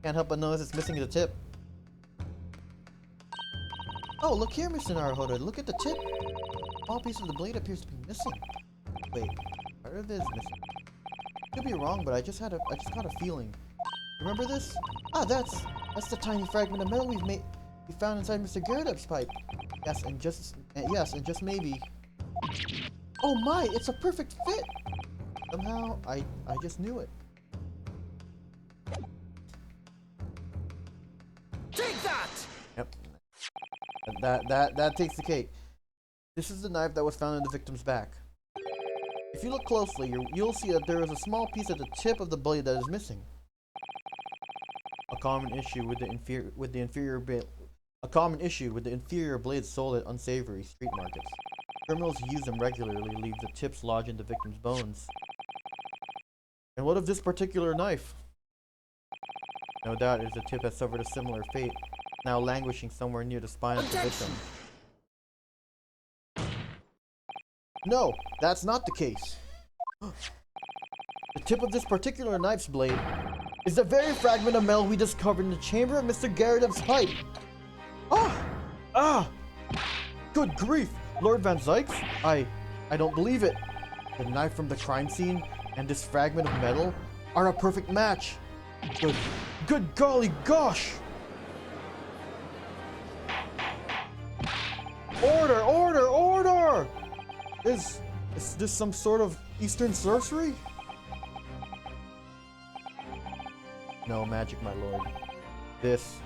Can't help but notice it's missing the tip. Oh, look here, Mr. Naruhodo. Look at the tip. A small piece of the blade appears to be missing. Wait, part of it is missing. Could be wrong, but I just got a feeling. Remember this? Ah, that's the tiny fragment of metal we found inside Mr. Garridub's pipe. Yes, and just maybe. Oh my, it's a perfect fit. Somehow, I just knew it. Take that! Yep. That takes the cake. This is the knife that was found in the victim's back. If you look closely, you'll see that there is a small piece at the tip of the blade that is missing. A common issue with the inferior blades sold at unsavory street markets. Criminals who use them regularly leave the tips lodged in the victim's bones. And what of this particular knife? No doubt it is a tip that suffered a similar fate, now languishing somewhere near the spine of the victim. No, that's not the case. The tip of this particular knife's blade is the very fragment of metal we discovered in the chamber of Mr. Garridub's pipe. Good grief, Lord Van Zykes? I don't believe it. The knife from the crime scene and this fragment of metal are a perfect match. Good golly gosh! Order! Is this some sort of Eastern sorcery? No magic, my lord. This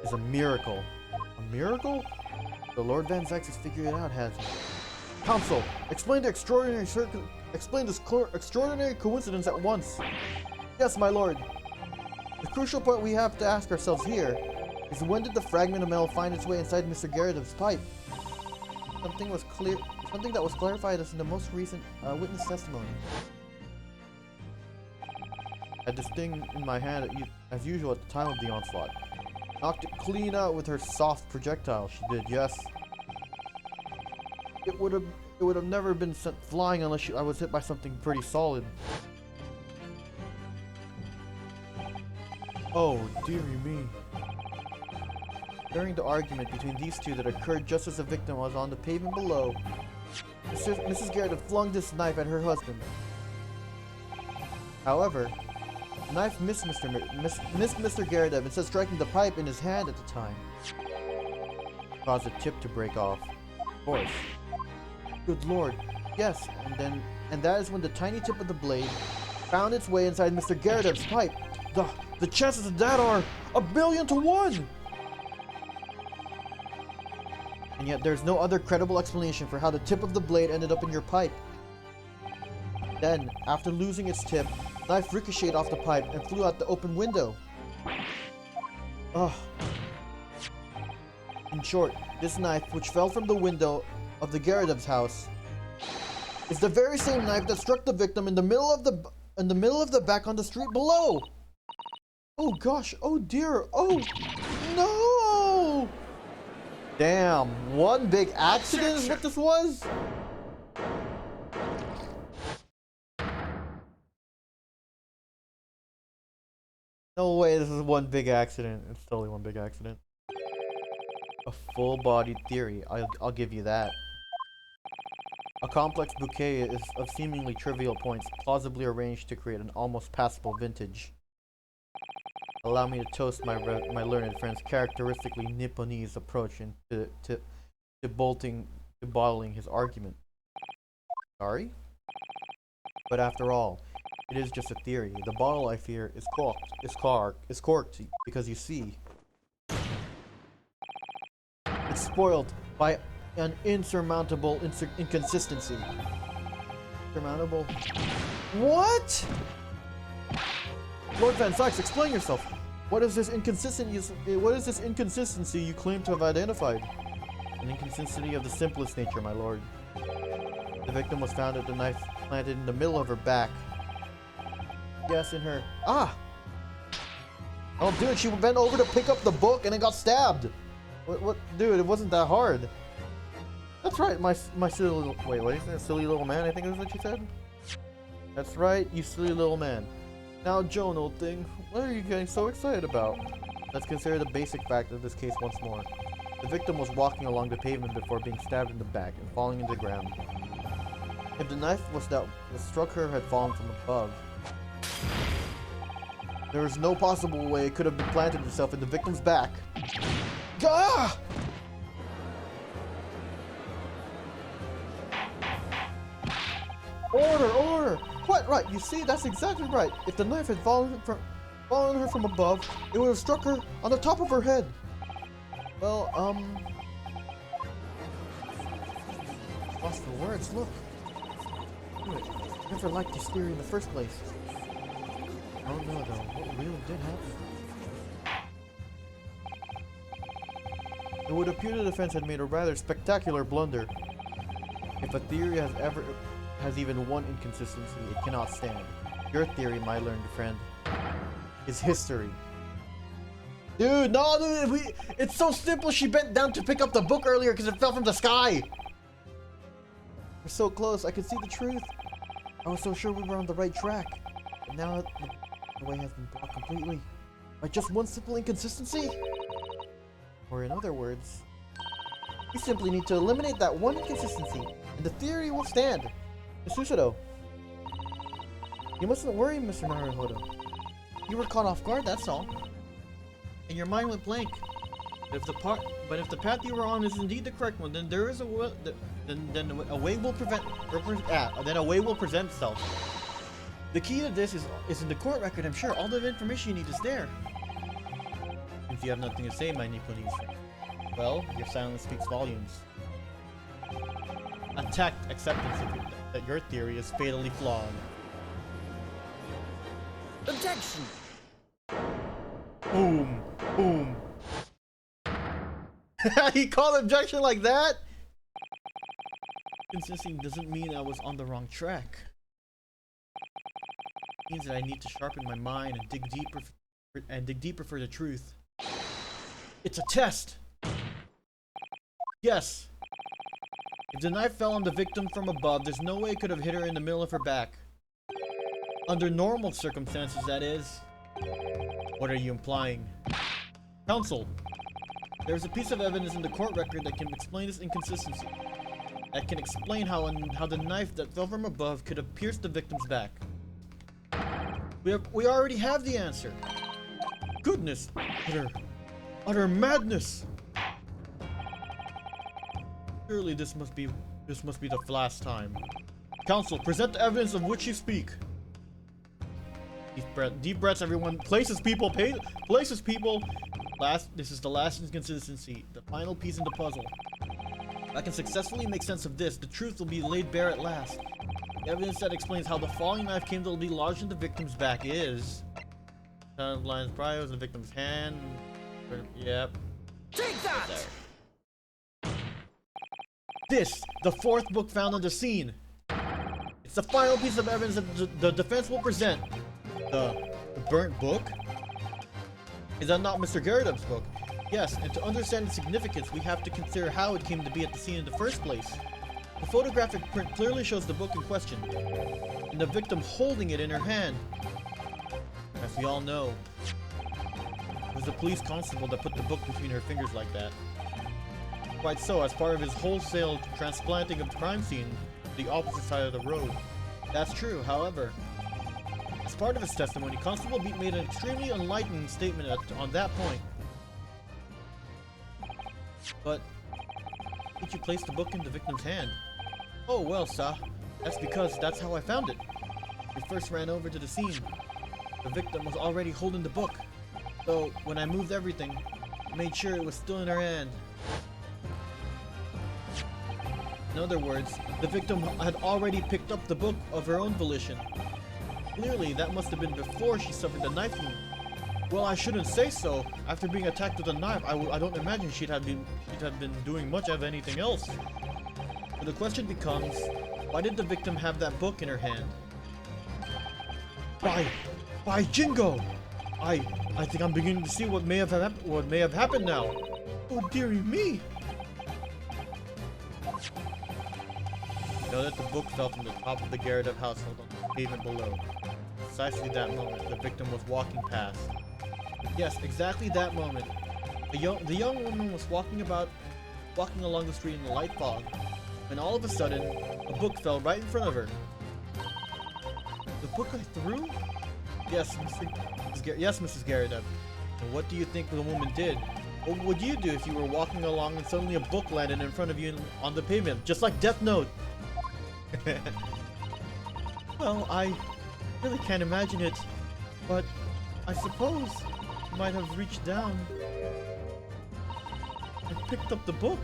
is a miracle. A miracle? The Lord Van Zykes has figured it out, has he? Counsel, explain this extraordinary coincidence at once. Yes, my lord. The crucial point we have to ask ourselves here is when did the fragment of metal find its way inside Mr. Garridub's pipe? Something that was clarified as in the most recent witness testimony. I had this thing in my hand as usual at the time of the onslaught. Knocked it clean out with her soft projectile, she did, yes. It would have never been sent flying unless I was hit by something pretty solid. Oh, dearie me. During the argument between these two that occurred just as the victim was on the pavement below, Mrs. Garridub flung this knife at her husband. However, the knife missed Mr. Garridub instead of striking the pipe in his hand at the time. Caused the tip to break off. Of course. Good lord. Yes, and that is when the tiny tip of the blade found its way inside Mr. Garridub's pipe. The chances of that are 1,000,000 to 1! And yet there's no other credible explanation for how the tip of the blade ended up in your pipe. Then, after losing its tip, the knife ricocheted off the pipe and flew out the open window. Ugh. In short, this knife, which fell from the window of the Garridub's house, is the very same knife that struck the victim in the middle of the back on the street below. Oh gosh, oh dear, oh no! Damn, one big accident is what this was? No way, this is one big accident. It's totally one big accident. A full-bodied theory, I'll give you that. A complex bouquet is of seemingly trivial points, plausibly arranged to create an almost passable vintage. Allow me to toast my learned friend's characteristically Nipponese approach to bottling his argument. Sorry? But after all, it is just a theory. The bottle, I fear, is corked because you see, it's spoiled by an insurmountable inconsistency. Insurmountable? What? Lord Van Sykes, explain yourself. What is this inconsistency you claim to have identified? An inconsistency of the simplest nature, my lord. The victim was found with a knife planted in the middle of her back. Yes, in her... Ah! Oh, dude, she bent over to pick up the book and then got stabbed. What? Dude, it wasn't that hard. That's right, my silly little... Wait, what is that? Silly little man, I think is what you said? That's right, you silly little man. Now, Joan, old thing, what are you getting so excited about? Let's consider the basic fact of this case once more. The victim was walking along the pavement before being stabbed in the back and falling into the ground. If the knife that struck her had fallen from above, there is no possible way it could have implanted itself in the victim's back. Gah! Order! What? Right, you see, that's exactly right. If the knife had fallen her from above, it would have struck her on the top of her head. Well, lost for words, look. Never liked this theory in the first place. I don't know though, what really did happen? It would appear the defense had made a rather spectacular blunder. If a theory has even one inconsistency, it cannot stand. Your theory, my learned friend, is history. Dude, no, dude, it's so simple. She bent down to pick up the book earlier because it fell from the sky. We're so close, I could see the truth. I was so sure we were on the right track. But now the way has been blocked completely by just one simple inconsistency. Or in other words, we simply need to eliminate that one inconsistency, and the theory will stand. Sushiro, you mustn't worry, Mr. Naruhodo. You were caught off guard, that's all. And your mind went blank. But if the path you were on is indeed the correct one, then there is a way will present itself. The key to this is in the court record. I'm sure all the information you need is there. Since you have nothing to say, my Nipponese friend, well, your silence speaks volumes. A tact acceptance that your theory is fatally flawed. Objection! Boom! Boom! He called objection like that? Consistency doesn't mean I was on the wrong track. It means that I need to sharpen my mind and dig deeper for the truth. It's a test! Yes! If the knife fell on the victim from above, there's no way it could have hit her in the middle of her back. Under normal circumstances, that is. What are you implying? Counsel, there's a piece of evidence in the court record that can explain this inconsistency. That can explain how the knife that fell from above could have pierced the victim's back. We already have the answer. Goodness, utter madness. Surely this must be the last time. Counsel, present the evidence of which you speak. Deep breaths, everyone. Places people. This is the last inconsistency, the final piece in the puzzle. If I can successfully make sense of this, the truth will be laid bare at last. The evidence that explains how the falling knife came to be lodged in the victim's back is... Lion's pry was in the victim's hand. Yep. Take that! There. This, the fourth book found on the scene. It's the final piece of evidence that the defense will present. The burnt book? Is that not Mr. Garrett's book? Yes, and to understand its significance, we have to consider how it came to be at the scene in the first place. The photographic print clearly shows the book in question, and the victim holding it in her hand. As we all know, it was the police constable that put the book between her fingers like that. Quite so, as part of his wholesale transplanting of the crime scene to the opposite side of the road. That's true, however. As part of his testimony, Constable Beat made an extremely enlightening statement on that point. But, did you place the book in the victim's hand? Oh well, sir. That's because that's how I found it. We first ran over to the scene. The victim was already holding the book. So, when I moved everything, I made sure it was still in her hand. In other words, the victim had already picked up the book of her own volition. Clearly, that must have been before she suffered the knife wound. Well, I shouldn't say so. After being attacked with a knife, I don't imagine she'd have been doing much of anything else. So the question becomes, why did the victim have that book in her hand? By Jingo! I think I'm beginning to see what may have happened now. Oh dearie me! Know that the book fell from the top of the Gyarados household on the pavement below. Precisely that moment, the victim was walking past. Yes, exactly that moment. The young woman was walking along the street in the light fog, when all of a sudden, a book fell right in front of her. The book I threw? Yes, Mrs. Gyarados. And what do you think the woman did? What would you do if you were walking along and suddenly a book landed in front of you on the pavement, just like Death Note? Well, I really can't imagine it, but I suppose you might have reached down and picked up the book.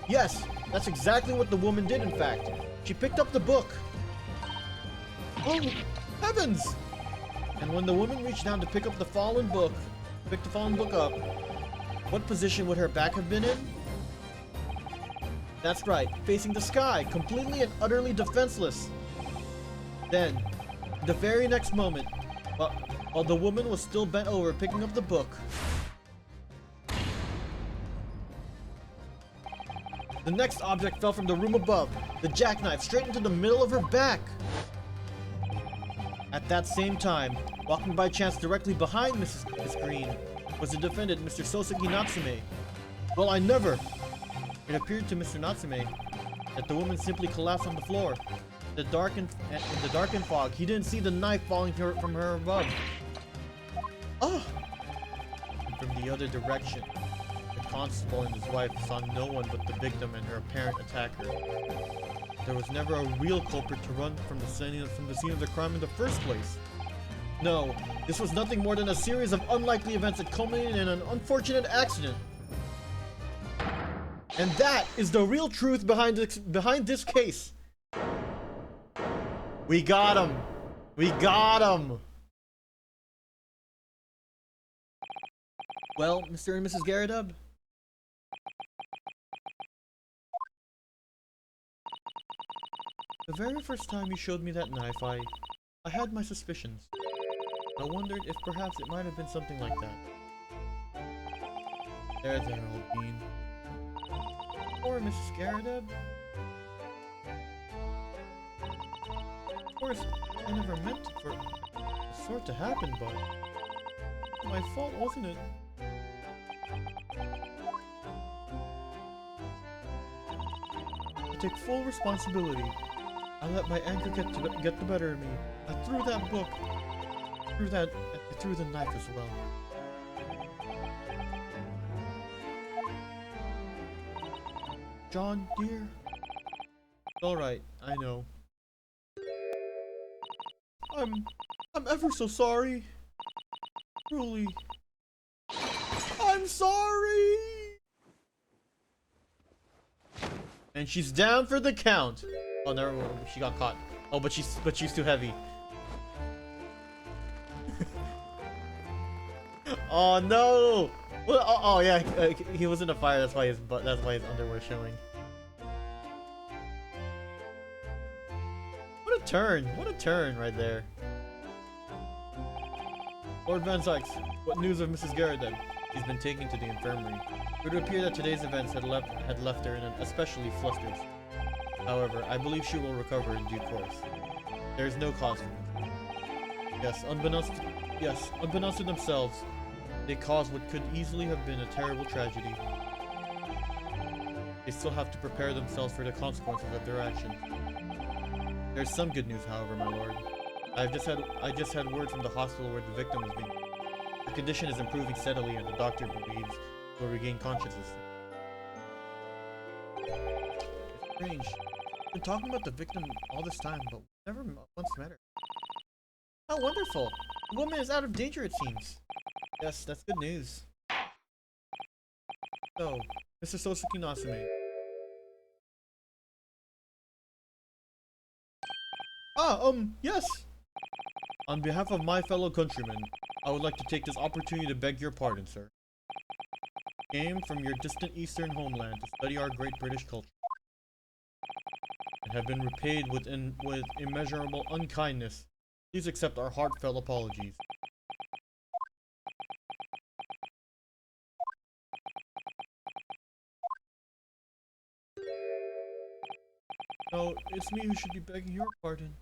Yes, that's exactly what the woman did, in fact. She picked up the book. Oh, heavens! And when the woman reached down to pick up the fallen book up, what position would her back have been in? That's right, facing the sky, completely and utterly defenseless. Then, the very next moment, while the woman was still bent over picking up the book, the next object fell from the room above, the jackknife straight into the middle of her back. At that same time, walking by chance directly behind Miss Green, was the defendant, Mr. Soseki Natsume. Well, I never! It appeared to Mr. Natsume that the woman simply collapsed on the floor. In the darkened fog, he didn't see the knife falling from her above. Oh! And from the other direction, the constable and his wife saw no one but the victim and her apparent attacker. There was never a real culprit to run from the scene of the crime in the first place. No, this was nothing more than a series of unlikely events that culminated in an unfortunate accident. And that is the real truth behind this case. We got him. We got him. Well, Mr. and Mrs. Gyarados? The very first time you showed me that knife, I had my suspicions. I wondered if perhaps it might have been something like that. There, old bean. Poor Mrs. Gyarados. Of course, I never meant for the sort to happen, but my fault, wasn't it? I take full responsibility. I let my anger get the better of me. I threw that book. I threw the knife as well. John, dear. Alright, I know. I'm ever so sorry. Truly. I'm sorry! And she's down for the count. Oh, never mind. She got caught. Oh, but she's too heavy. Oh no! Well, oh yeah, he was in a fire. That's why his underwear showing. What a turn! What a turn right there. Lord Van Sykes, what news of Mrs. Gyarados? She's been taken to the infirmary. It would appear that today's events had left her in an especially flustered. However, I believe she will recover in due course. There is no cause for it. Yes, unbeknownst to themselves, They caused what could easily have been a terrible tragedy. They still have to prepare themselves for the consequences of their actions. There's some good news, however, my lord. I just had word from the hospital where the victim was being. Her condition is improving steadily, and the doctor believes will regain consciousness. It's strange. I've been talking about the victim all this time, but never once met her. How wonderful! The woman is out of danger, it seems. Yes, that's good news. So, Mr. Sosuke Natsume. Yes! On behalf of my fellow countrymen, I would like to take this opportunity to beg your pardon, sir. I came from your distant eastern homeland to study our great British culture, and have been repaid with immeasurable unkindness. Please accept our heartfelt apologies. No, it's me who should be begging your pardon.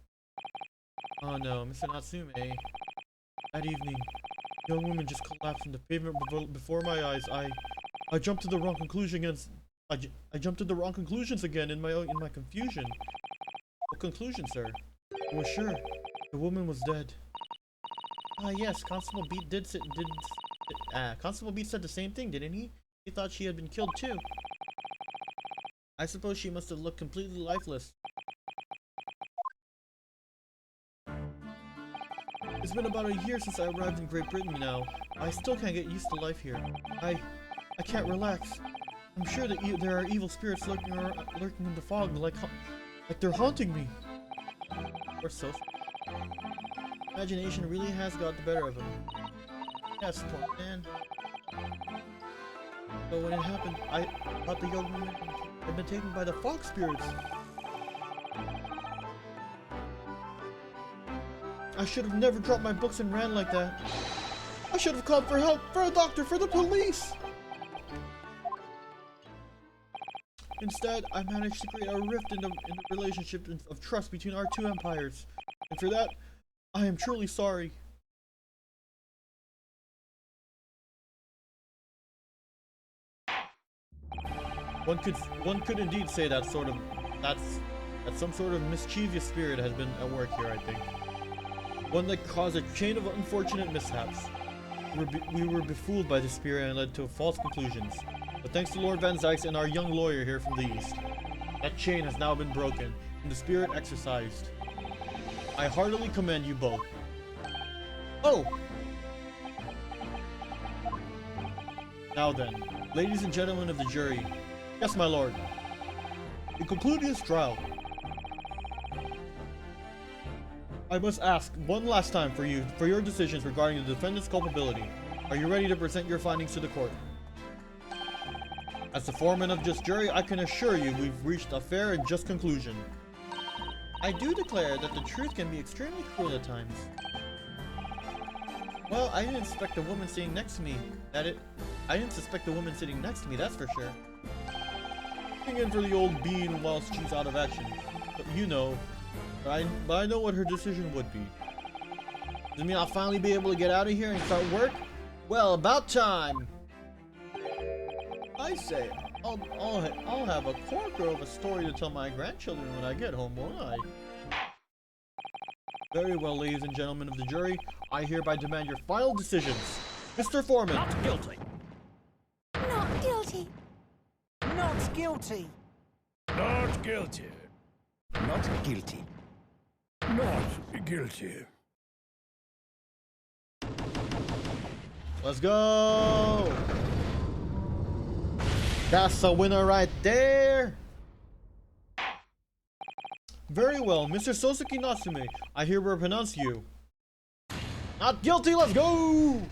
Oh no, Mr. Natsume. That evening, a young woman just collapsed on the pavement before my eyes. I jumped to the wrong conclusion against. I jumped to the wrong conclusions again in my confusion. What conclusion, sir? I was sure the woman was dead. Ah, yes, Constable Beat Constable Beat said the same thing, didn't he? He thought she had been killed too. I suppose she must have looked completely lifeless. It's been about a year since I arrived in Great Britain now. I still can't get used to life here. I can't relax. I'm sure that there are evil spirits lurking in the fog, like they're haunting me. Or so. Imagination really has got the better of him. Yes, poor man. So when it happened, I thought the young woman had been taken by the fog spirits. I should have never dropped my books and ran like that. I should have called for help, for a doctor, for the police! Instead, I managed to create a rift in the relationship of trust between our two empires. And for that, I am truly sorry. One could indeed say that some sort of mischievous spirit has been at work here, I think. One that caused a chain of unfortunate mishaps. We were befooled by the spirit and led to false conclusions. But thanks to Lord Van Zykes and our young lawyer here from the east, that chain has now been broken and the spirit exorcised. I heartily commend you both. Oh! Now then, ladies and gentlemen of the jury. Yes, my lord. In concluding this trial, I must ask one last time for your decisions regarding the defendant's culpability. Are you ready to present your findings to the court? As the foreman of this jury, I can assure you we've reached a fair and just conclusion. I do declare that the truth can be extremely cruel at times. Well, I didn't suspect the woman sitting next to me. That's for sure. Looking in for the old bean whilst she's out of action. But you know, but I know what her decision would be. Does it mean I'll finally be able to get out of here and start work? Well, about time! I say, I'll have a corker of a story to tell my grandchildren when I get home, won't I? Very well, ladies and gentlemen of the jury, I hereby demand your final decisions. Mr. Foreman! Not guilty. Not guilty. Not guilty. Not guilty. Not guilty. Not guilty. Let's go! That's a winner right there! Very well, Mr. Sosuke Natsume, I hereby pronounce you not guilty. Let's go!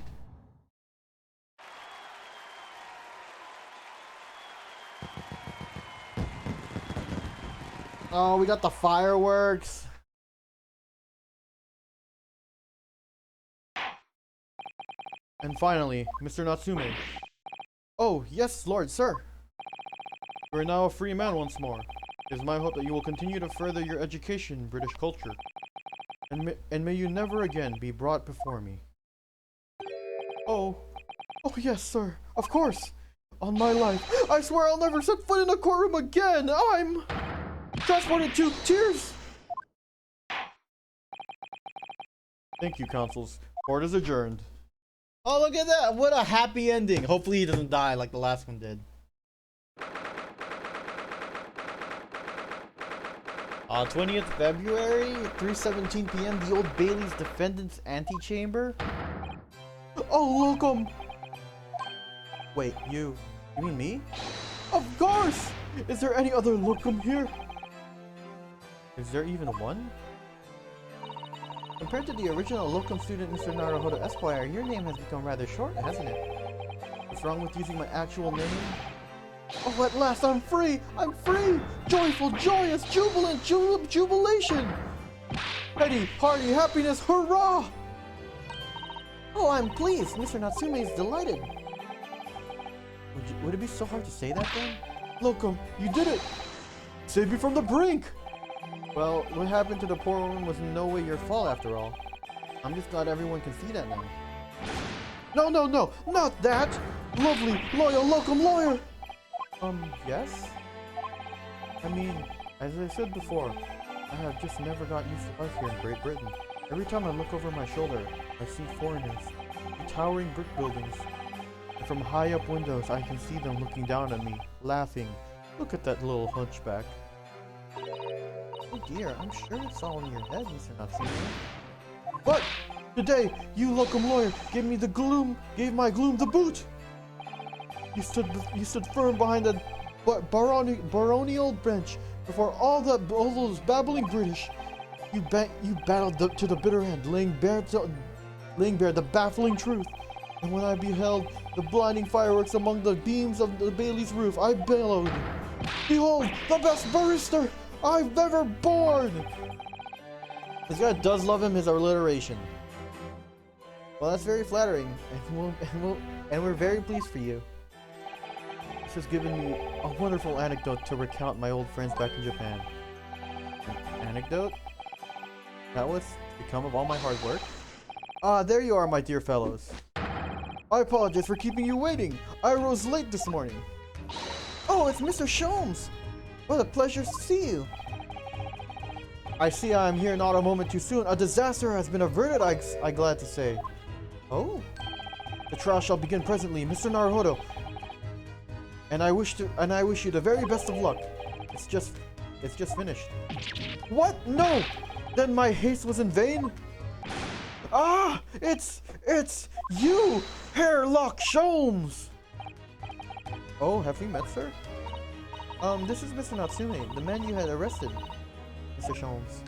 Oh, we got the fireworks. And finally, Mr. Natsume. Oh, yes, Lord, sir. You are now a free man once more. It is my hope that you will continue to further your education in British culture. And may you never again be brought before me. Oh, Oh yes, sir. Of course. On my life. I swear I'll never set foot in a courtroom again. I'm transported to tears. Thank you, consuls. Court is adjourned. Oh, look at that. What a happy ending. Hopefully he doesn't die like the last one did. 20th February, 3:17 p.m. The Old Bailey's defendant's antechamber. Oh, locum. Wait, you mean me? Of course! Is there any other locum here? Is there even one? Compared to the original locum student, Mr. Naruhodo Esquire, your name has become rather short, hasn't it? What's wrong with using my actual name? Oh, at last I'm free! I'm free! Joyful, joyous, jubilant, jubilation! Heady, hearty, happiness, hurrah! Oh, I'm pleased. Mr. Natsume is delighted. Would it be so hard to say that then? Locum, you did it! Save me from the brink! Well, what happened to the poor woman was in no way your fault after all. I'm just glad everyone can see that now. No, no, no! Not that! Lovely, loyal locum lawyer! Yes? I mean, as I said before, I have just never got used to life here in Great Britain. Every time I look over my shoulder, I see foreigners, towering brick buildings. And from high up windows, I can see them looking down at me, laughing. Look at that little hunchback. Oh dear, I'm sure it's all in your head, Mr. Natsume. But today, you locum lawyer gave my gloom the boot. You stood firm behind that baronial bench before all those babbling British. You battled to the bitter end, laying bare the baffling truth. And when I beheld the blinding fireworks among the beams of the Bailey's roof, I bellowed, "Behold, the best barrister I've ever born!" This guy does love his alliteration. Well, that's very flattering, and we're very pleased for you. This has given me a wonderful anecdote to recount my old friends back in Japan. An anecdote? That was become of all my hard work? Ah, there you are, my dear fellows. I apologize for keeping you waiting. I rose late this morning. Oh, it's Mr. Sholmes. What a pleasure to see you. I see I am here not a moment too soon. A disaster has been averted, I'm glad to say. Oh? The trial shall begin presently, Mr. Naruhodo. And I wish you the very best of luck. It's just finished. What? No! Then my haste was in vain? Ah! It's you, Herlock Sholmes! Oh, have we met, sir? This is Mr. Natsume, the man you had arrested, Mr. Sholmes.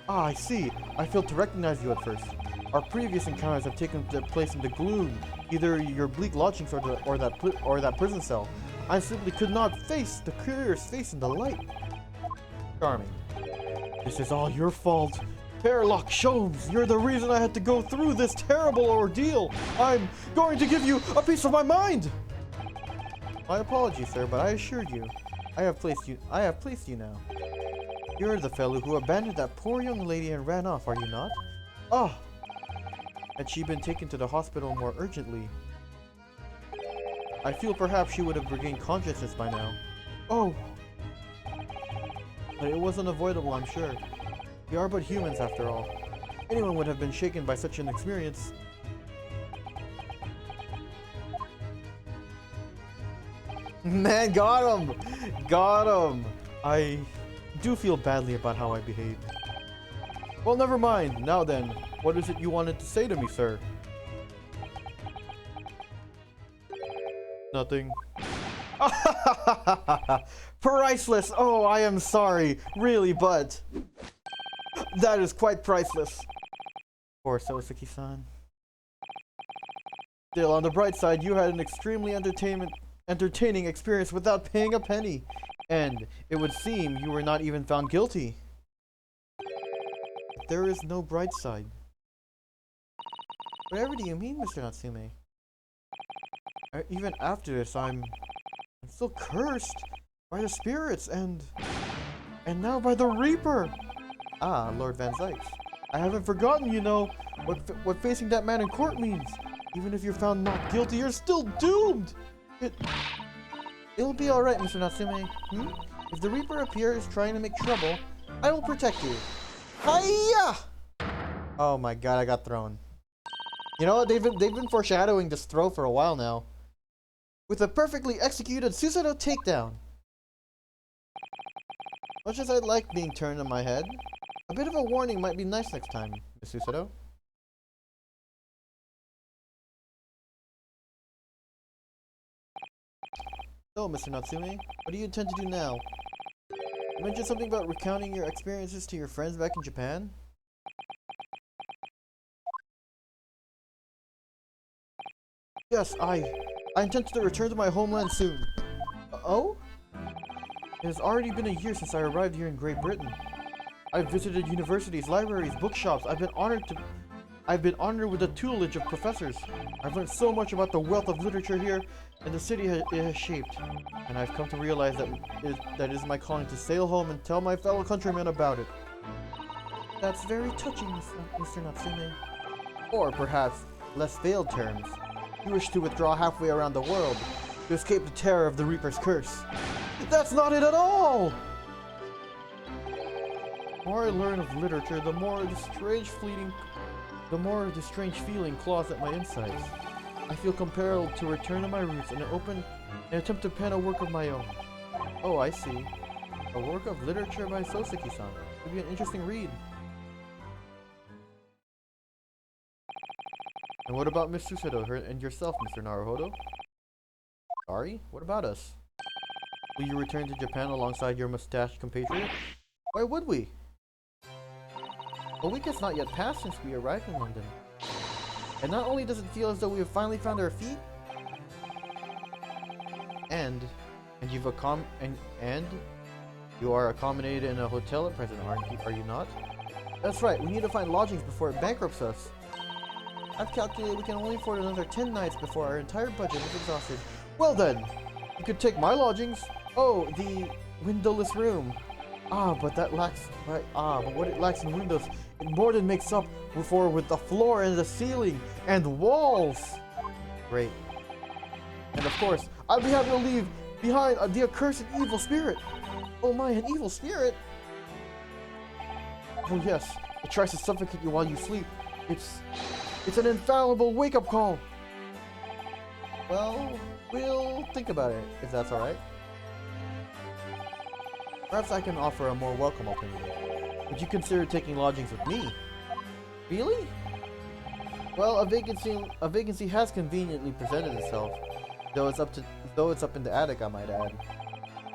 Ah, I see. I failed to recognize you at first. Our previous encounters have taken place in the gloom, either your bleak lodgings or that prison cell. I simply could not face the curious face in the light. Charming. This is all your fault. Herlock Sholmes, you're the reason I had to go through this terrible ordeal. I'm going to give you a piece of my mind. My apologies, sir, but I assure you, I have placed you now. You're the fellow who abandoned that poor young lady and ran off, are you not? Ah! Had she been taken to the hospital more urgently, I feel perhaps she would have regained consciousness by now. Oh! But it was unavoidable, I'm sure. We are but humans, after all. Anyone would have been shaken by such an experience. Man, got him! Got him! I do feel badly about how I behaved. Well, never mind. Now then, what is it you wanted to say to me, sir? Nothing. Priceless! Oh, I am sorry. Really, but... that is quite priceless. Poor Soseki-san. Still, on the bright side, you had an extremely entertaining experience without paying a penny. And it would seem you were not even found guilty. But there is no bright side. Whatever do you mean, Mr. Natsume? Even after this, I'm still cursed by the spirits and now by the Reaper. Ah, Lord Van Zykes. I haven't forgotten, you know, what facing that man in court means. Even if you're found not guilty, you're still doomed! It'll be alright, Mr. Natsume. If the Reaper appears trying to make trouble, I will protect you. Hiya! Oh my god, I got thrown. You know what? They've been foreshadowing this throw for a while now. With a perfectly executed Susanoo takedown. Much as I'd like being turned on my head, a bit of a warning might be nice next time, Miss Susanoo. So, Mr. Natsume, what do you intend to do now? You mentioned something about recounting your experiences to your friends back in Japan? Yes, I intend to return to my homeland soon. Oh? It has already been a year since I arrived here in Great Britain. I've visited universities, libraries, bookshops. I've been honored with the tutelage of professors. I've learned so much about the wealth of literature here and the city it has shaped. And I've come to realize that it is my calling to sail home and tell my fellow countrymen about it. That's very touching, Mr. Natsume. Or perhaps, less veiled terms. You wish to withdraw halfway around the world to escape the terror of the Reaper's curse. That's not it at all! The more I learn of literature, the more the strange feeling claws at my insides. I feel compelled to return to my roots and attempt to pen a work of my own. Oh, I see. A work of literature by Soseki-san. Would be an interesting read. And what about Miss Susanoo and yourself, Mr. Naruhodo? Sorry? What about us? Will you return to Japan alongside your mustached compatriot? Why would we? A week has not yet passed since we arrived in London. And not only does it feel as though we have finally found our feet, and you are accommodated in a hotel at present, are you not? That's right, we need to find lodgings before it bankrupts us. I've calculated we can only afford another 10 nights before our entire budget is exhausted. Well then, you could take my lodgings. Oh, the windowless room. But what it lacks in windows, it more than makes up for with the floor and the ceiling and walls. Great. And of course, I'd be happy to leave behind the accursed evil spirit. Oh my, an evil spirit? Oh yes, it tries to suffocate you while you sleep. It's an infallible wake-up call. Well, we'll think about it, if that's alright. Perhaps I can offer a more welcome alternative. Would you consider taking lodgings with me? Really? Well, a vacancy has conveniently presented itself, though it's up in the attic, I might add.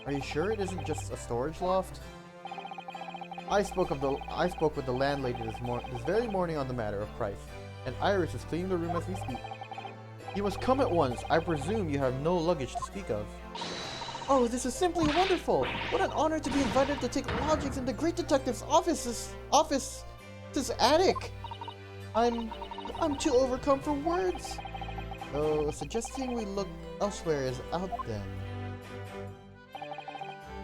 Are you sure it isn't just a storage loft? I spoke with the landlady this very morning on the matter of price, and Iris is cleaning the room as we speak. You must come at once. I presume you have no luggage to speak of. Oh, this is simply wonderful! What an honor to be invited to take lodgings in the great detective's office's attic! I'm too overcome for words. So, suggesting we look elsewhere is out then.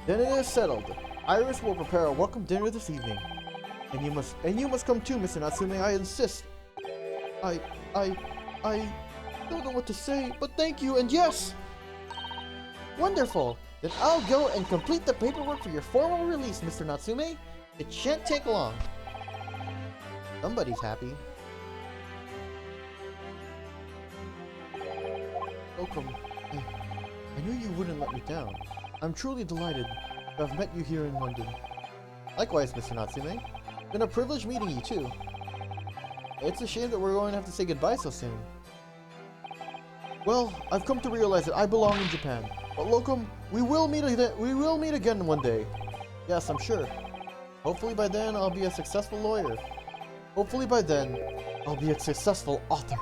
Then it is settled. Iris will prepare a welcome dinner this evening. And you must come too, Mr. Natsume, I insist. I don't know what to say, but thank you, and yes! Wonderful! Then I'll go and complete the paperwork for your formal release, Mr. Natsume. It shan't take long. Somebody's happy. Welcome. I knew you wouldn't let me down. I'm truly delighted to have met you here in London. Likewise, Mr. Natsume. Been a privilege meeting you too. It's a shame that we're going to have to say goodbye so soon. Well, I've come to realize that I belong in Japan. But Locum, we will meet again one day. Yes, I'm sure. Hopefully by then I'll be a successful lawyer. Hopefully by then I'll be a successful author.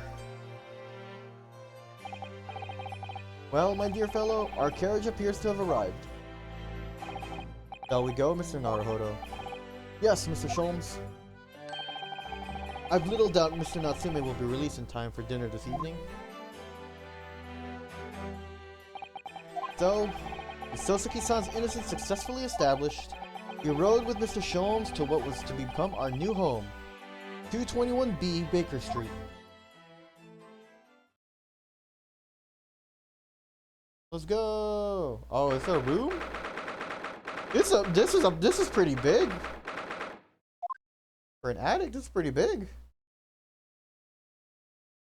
Well, my dear fellow, our carriage appears to have arrived. Shall we go, Mr. Naruhodo? Yes, Mr. Sholmes. I've little doubt Mr. Natsume will be released in time for dinner this evening. So, with Soseki-san's innocence successfully established, we rode with Mr. Sholmes to what was to become our new home, 221B Baker Street. Let's go. Oh, is there a room? This is pretty big. For an attic, this is pretty big.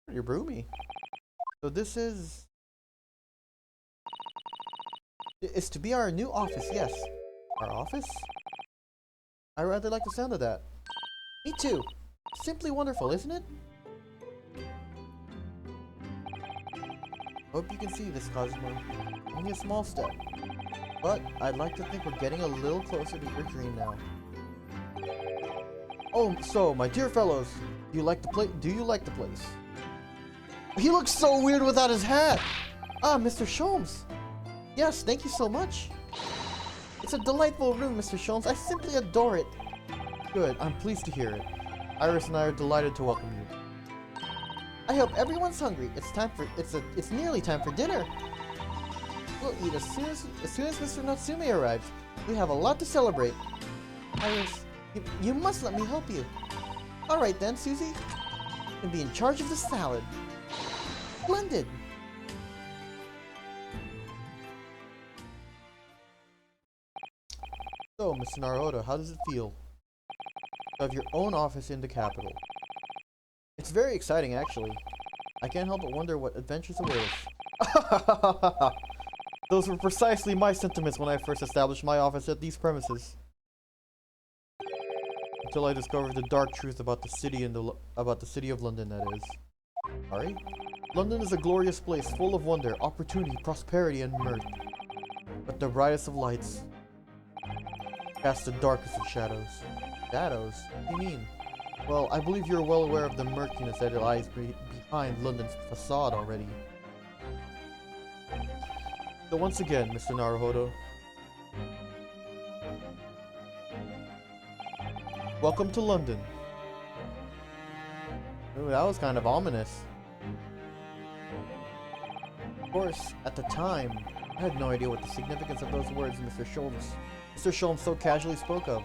Pretty roomy. So this is... It's to be our new office, yes. Our office? I rather like the sound of that. Me too. Simply wonderful, isn't it? Hope you can see this, Cosmo. Only a small step. But I'd like to think we're getting a little closer to your dream now. Oh, so, my dear fellows, do you like the place? He looks so weird without his hat! Ah, Mr. Sholmes. Yes, thank you so much. It's a delightful room, Mr. Sholmes. I simply adore it. Good, I'm pleased to hear it. Iris and I are delighted to welcome you. I hope everyone's hungry. It's nearly time for dinner. We'll eat as soon as Mr. Natsume arrives. We have a lot to celebrate. Iris, you must let me help you. Alright then, Susie. You can be in charge of the salad. Splendid. So, Mr. Naruto, how does it feel to have your own office in the capital? It's very exciting, actually. I can't help but wonder what adventures await us. Those were precisely my sentiments when I first established my office at these premises. Until I discovered the dark truth about the city of London, that is. Sorry? London is a glorious place full of wonder, opportunity, prosperity, and mirth. But the brightest of lights cast the darkest of shadows. Shadows? What do you mean? Well, I believe you're well aware of the murkiness that lies behind London's facade already. So once again, Mr. Naruhodo, welcome to London. Ooh, that was kind of ominous. Of course, at the time, I had no idea what the significance of those words Mr. Sholmes so casually spoke of.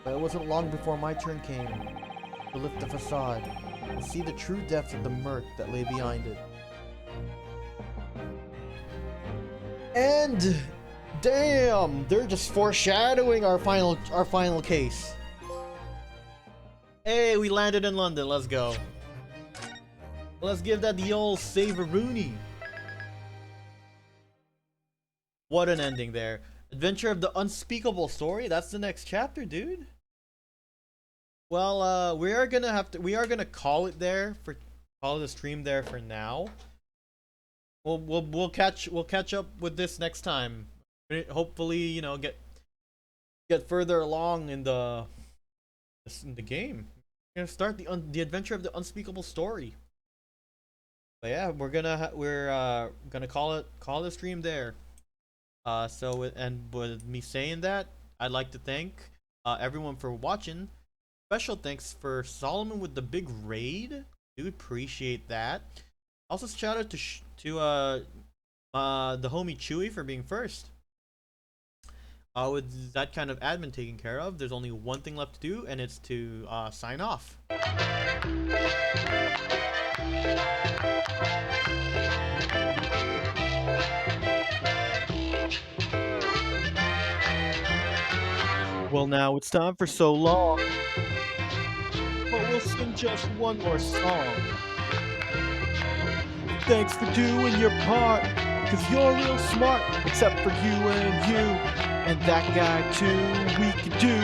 But it wasn't long before my turn came to lift the facade and see the true depths of the murk that lay behind it. And damn, they're just foreshadowing our final case. Hey, we landed in London. Let's go. Let's give that the old save-a-rooney. What an ending there. Adventure of the Unspeakable Story. That's the next chapter, dude. Well, we are gonna call it the stream there for now. We'll catch up with this next time. Hopefully, you know, get further along in the game. We're gonna start the adventure of the Unspeakable Story. But yeah, we're gonna call the stream there. And with me saying that, I'd like to thank everyone for watching. Special thanks for Solomon with the big raid. Do appreciate that. Also, shout out to the homie Chewy for being first. With that kind of admin taken care of, there's only one thing left to do, and it's to sign off. Well, now it's time for So Long. But we'll sing just one more song. Thanks for doing your part, 'cause you're real smart. Except for you and you, and that guy too. We can do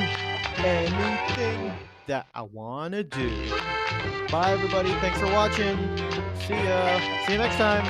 anything that I wanna do. Bye everybody, thanks for watching. See ya. See you next time.